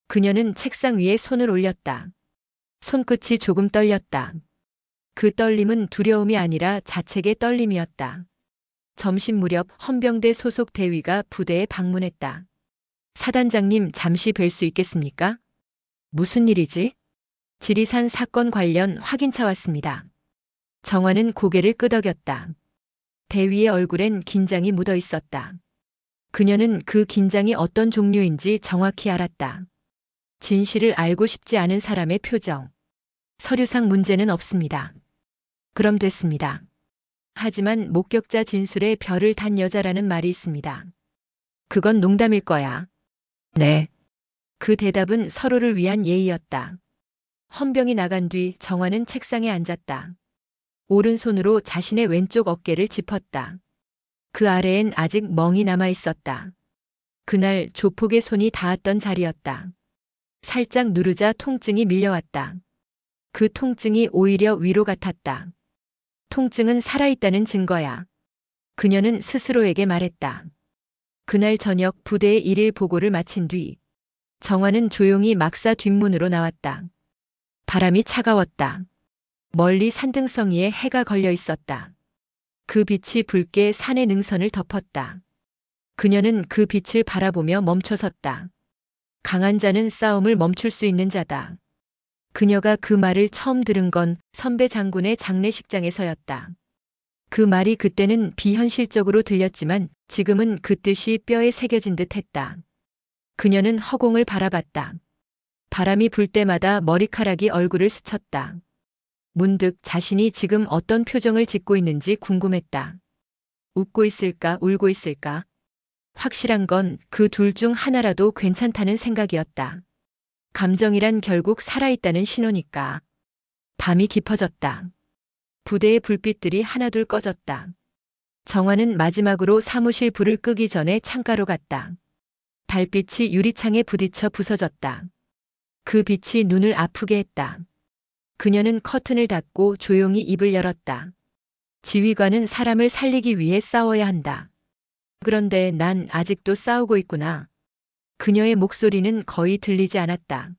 그녀는 책상 위에 손을 올렸다. 손끝이 조금 떨렸다. 그 떨림은 두려움이 아니라 자책의 떨림이었다. 점심 무렵 헌병대 소속 대위가 부대에 방문했다. 사단장님, 잠시 뵐 수 있겠습니까? 무슨 일이지? 지리산 사건 관련 확인차 왔습니다. 정화는 고개를 끄덕였다. 대위의 얼굴엔 긴장이 묻어 있었다. 그녀는 그 긴장이 어떤 종류인지 정확히 알았다. 진실을 알고 싶지 않은 사람의 표정. 서류상 문제는 없습니다. 그럼 됐습니다. 하지만 목격자 진술에 별을 단 여자라는 말이 있습니다. 그건 농담일 거야. 네. 그 대답은 서로를 위한 예의였다. 헌병이 나간 뒤 정화는 책상에 앉았다. 오른손으로 자신의 왼쪽 어깨를 짚었다. 그 아래엔 아직 멍이 남아 있었다. 그날 조폭의 손이 닿았던 자리였다. 살짝 누르자 통증이 밀려왔다. 그 통증이 오히려 위로 같았다. 통증은 살아있다는 증거야. 그녀는 스스로에게 말했다. 그날 저녁 부대의 일일 보고를 마친 뒤 정화는 조용히 막사 뒷문으로 나왔다. 바람이 차가웠다. 멀리 산등성이에 해가 걸려 있었다. 그 빛이 붉게 산의 능선을 덮었다. 그녀는 그 빛을 바라보며 멈춰섰다. 강한 자는 싸움을 멈출 수 있는 자다. 그녀가 그 말을 처음 들은 건 선배 장군의 장례식장에서였다. 그 말이 그때는 비현실적으로 들렸지만 지금은 그 뜻이 뼈에 새겨진 듯 했다. 그녀는 허공을 바라봤다. 바람이 불 때마다 머리카락이 얼굴을 스쳤다. 문득 자신이 지금 어떤 표정을 짓고 있는지 궁금했다. 웃고 있을까, 울고 있을까? 확실한 건 그 둘 중 하나라도 괜찮다는 생각이었다. 감정이란 결국 살아있다는 신호니까. 밤이 깊어졌다. 부대의 불빛들이 하나둘 꺼졌다. 정화는 마지막으로 사무실 불을 끄기 전에 창가로 갔다. 달빛이 유리창에 부딪혀 부서졌다. 그 빛이 눈을 아프게 했다. 그녀는 커튼을 닫고 조용히 입을 열었다. 지휘관은 사람을 살리기 위해 싸워야 한다. 그런데 난 아직도 싸우고 있구나. 그녀의 목소리는 거의 들리지 않았다.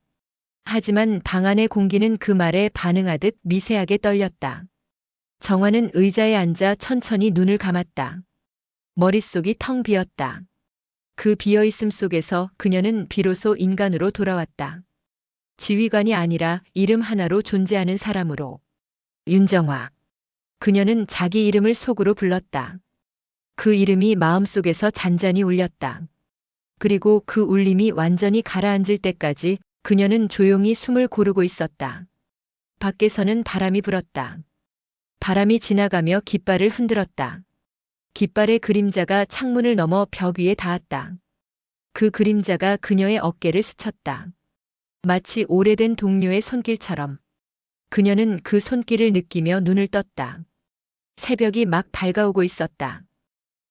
하지만 방 안의 공기는 그 말에 반응하듯 미세하게 떨렸다. 정화는 의자에 앉아 천천히 눈을 감았다. 머릿속이 텅 비었다. 그 비어있음 속에서 그녀는 비로소 인간으로 돌아왔다. 지휘관이 아니라 이름 하나로 존재하는 사람으로. 윤정화. 그녀는 자기 이름을 속으로 불렀다. 그 이름이 마음속에서 잔잔히 울렸다. 그리고 그 울림이 완전히 가라앉을 때까지 그녀는 조용히 숨을 고르고 있었다. 밖에서는 바람이 불었다. 바람이 지나가며 깃발을 흔들었다. 깃발의 그림자가 창문을 넘어 벽 위에 닿았다. 그 그림자가 그녀의 어깨를 스쳤다. 마치 오래된 동료의 손길처럼. 그녀는 그 손길을 느끼며 눈을 떴다. 새벽이 막 밝아오고 있었다.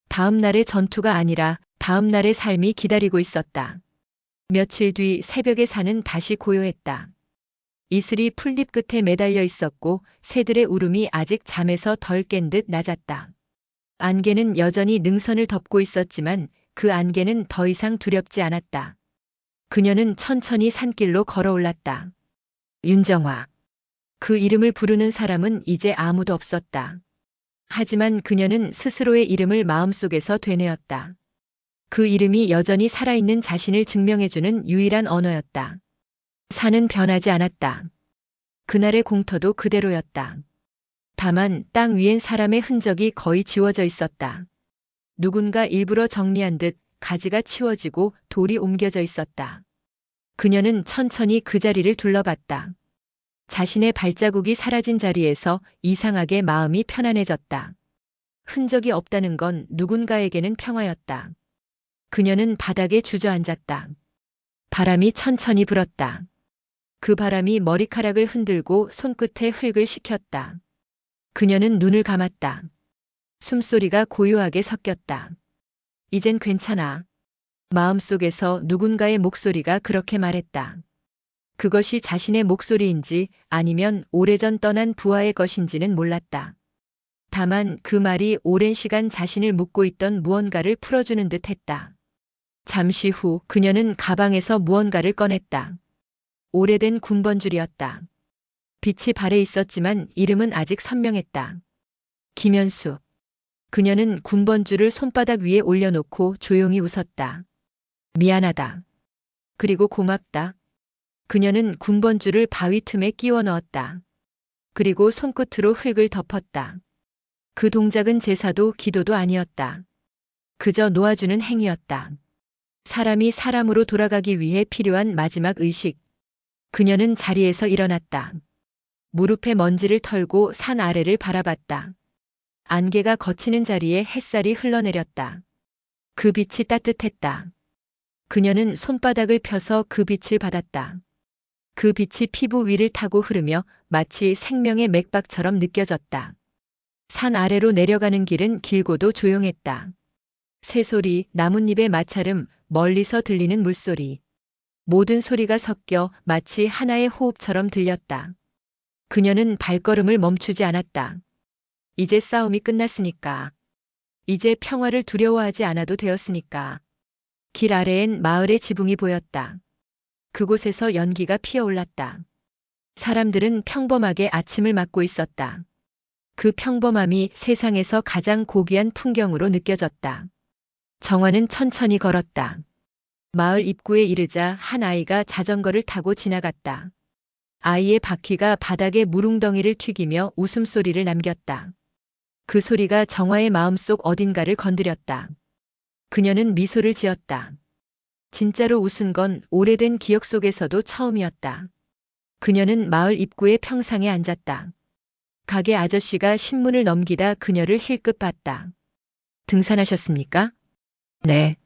다음 날의 전투가 아니라 다음 날의 삶이 기다리고 있었다. 며칠 뒤 새벽의 산은 다시 고요했다. 이슬이 풀잎 끝에 매달려 있었고 새들의 울음이 아직 잠에서 덜 깬 듯 낮았다. 안개는 여전히 능선을 덮고 있었지만 그 안개는 더 이상 두렵지 않았다. 그녀는 천천히 산길로 걸어올랐다. 윤정화. 그 이름을 부르는 사람은 이제 아무도 없었다. 하지만 그녀는 스스로의 이름을 마음속에서 되뇌었다. 그 이름이 여전히 살아있는 자신을 증명해주는 유일한 언어였다. 산은 변하지 않았다. 그날의 공터도 그대로였다. 다만 땅 위엔 사람의 흔적이 거의 지워져 있었다. 누군가 일부러 정리한 듯 가지가 치워지고 돌이 옮겨져 있었다. 그녀는 천천히 그 자리를 둘러봤다. 자신의 발자국이 사라진 자리에서 이상하게 마음이 편안해졌다. 흔적이 없다는 건 누군가에게는 평화였다. 그녀는 바닥에 주저앉았다. 바람이 천천히 불었다. 그 바람이 머리카락을 흔들고 손끝에 흙을 식혔다. 그녀는 눈을 감았다. 숨소리가 고요하게 섞였다. 이젠 괜찮아. 마음속에서 누군가의 목소리가 그렇게 말했다. 그것이 자신의 목소리인지 아니면 오래전 떠난 부하의 것인지는 몰랐다. 다만 그 말이 오랜 시간 자신을 묶고 있던 무언가를 풀어주는 듯 했다. 잠시 후 그녀는 가방에서 무언가를 꺼냈다. 오래된 군번줄이었다. 빛이 발에 있었지만 이름은 아직 선명했다. 김현수. 그녀는 군번줄을 손바닥 위에 올려놓고 조용히 웃었다. 미안하다. 그리고 고맙다. 그녀는 군번줄을 바위 틈에 끼워 넣었다. 그리고 손끝으로 흙을 덮었다. 그 동작은 제사도 기도도 아니었다. 그저 놓아주는 행위였다. 사람이 사람으로 돌아가기 위해 필요한 마지막 의식. 그녀는 자리에서 일어났다. 무릎에 먼지를 털고 산 아래를 바라봤다. 안개가 걷히는 자리에 햇살이 흘러내렸다. 그 빛이 따뜻했다. 그녀는 손바닥을 펴서 그 빛을 받았다. 그 빛이 피부 위를 타고 흐르며 마치 생명의 맥박처럼 느껴졌다. 산 아래로 내려가는 길은 길고도 조용했다. 새소리, 나뭇잎의 마찰음, 멀리서 들리는 물소리. 모든 소리가 섞여 마치 하나의 호흡처럼 들렸다. 그녀는 발걸음을 멈추지 않았다. 이제 싸움이 끝났으니까. 이제 평화를 두려워하지 않아도 되었으니까. 길 아래엔 마을의 지붕이 보였다. 그곳에서 연기가 피어올랐다. 사람들은 평범하게 아침을 맞고 있었다. 그 평범함이 세상에서 가장 고귀한 풍경으로 느껴졌다. 정화는 천천히 걸었다. 마을 입구에 이르자 한 아이가 자전거를 타고 지나갔다. 아이의 바퀴가 바닥에 무릉덩이를 튀기며 웃음소리를 남겼다. 그 소리가 정화의 마음속 어딘가를 건드렸다. 그녀는 미소를 지었다. 진짜로 웃은 건 오래된 기억 속에서도 처음이었다. 그녀는 마을 입구의 평상에 앉았다. 가게 아저씨가 신문을 넘기다 그녀를 힐끗 봤다. 등산하셨습니까? 네.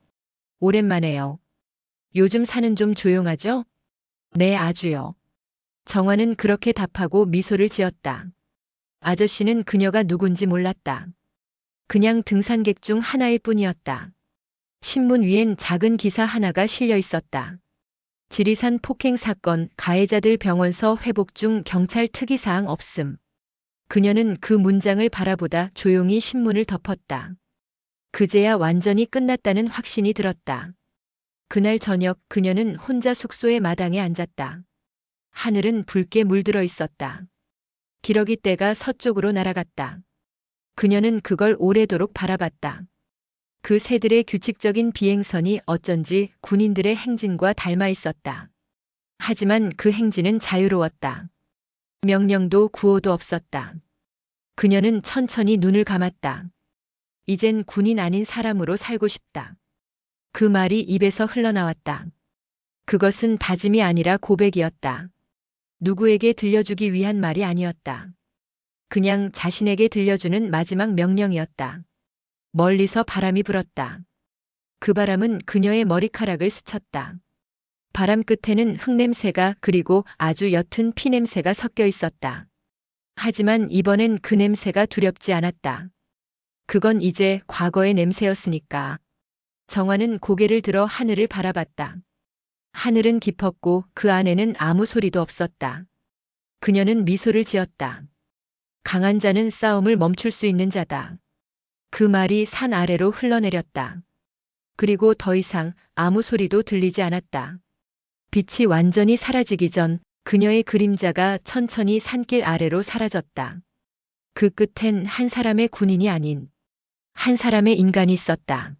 오랜만에요. 요즘 산은 좀 조용하죠? 네, 아주요. 정화는 그렇게 답하고 미소를 지었다. 아저씨는 그녀가 누군지 몰랐다. 그냥 등산객 중 하나일 뿐이었다. 신문 위엔 작은 기사 하나가 실려 있었다. 지리산 폭행 사건, 가해자들 병원서 회복 중 경찰 특이사항 없음. 그녀는 그 문장을 바라보다 조용히 신문을 덮었다. 그제야 완전히 끝났다는 확신이 들었다. 그날 저녁 그녀는 혼자 숙소의 마당에 앉았다. 하늘은 붉게 물들어 있었다. 기러기 떼가 서쪽으로 날아갔다. 그녀는 그걸 오래도록 바라봤다. 그 새들의 규칙적인 비행선이 어쩐지 군인들의 행진과 닮아 있었다. 하지만 그 행진은 자유로웠다. 명령도 구호도 없었다. 그녀는 천천히 눈을 감았다. 이젠 군인 아닌 사람으로 살고 싶다. 그 말이 입에서 흘러나왔다. 그것은 다짐이 아니라 고백이었다. 누구에게 들려주기 위한 말이 아니었다. 그냥 자신에게 들려주는 마지막 명령이었다. 멀리서 바람이 불었다. 그 바람은 그녀의 머리카락을 스쳤다. 바람 끝에는 흙냄새가 그리고 아주 옅은 피냄새가 섞여 있었다. 하지만 이번엔 그 냄새가 두렵지 않았다. 그건 이제 과거의 냄새였으니까. 정화는 고개를 들어 하늘을 바라봤다. 하늘은 깊었고 그 안에는 아무 소리도 없었다. 그녀는 미소를 지었다. 강한 자는 싸움을 멈출 수 있는 자다. 그 말이 산 아래로 흘러내렸다. 그리고 더 이상 아무 소리도 들리지 않았다. 빛이 완전히 사라지기 전 그녀의 그림자가 천천히 산길 아래로 사라졌다. 그 끝엔 한 사람의 군인이 아닌 한 사람의 인간이 있었다.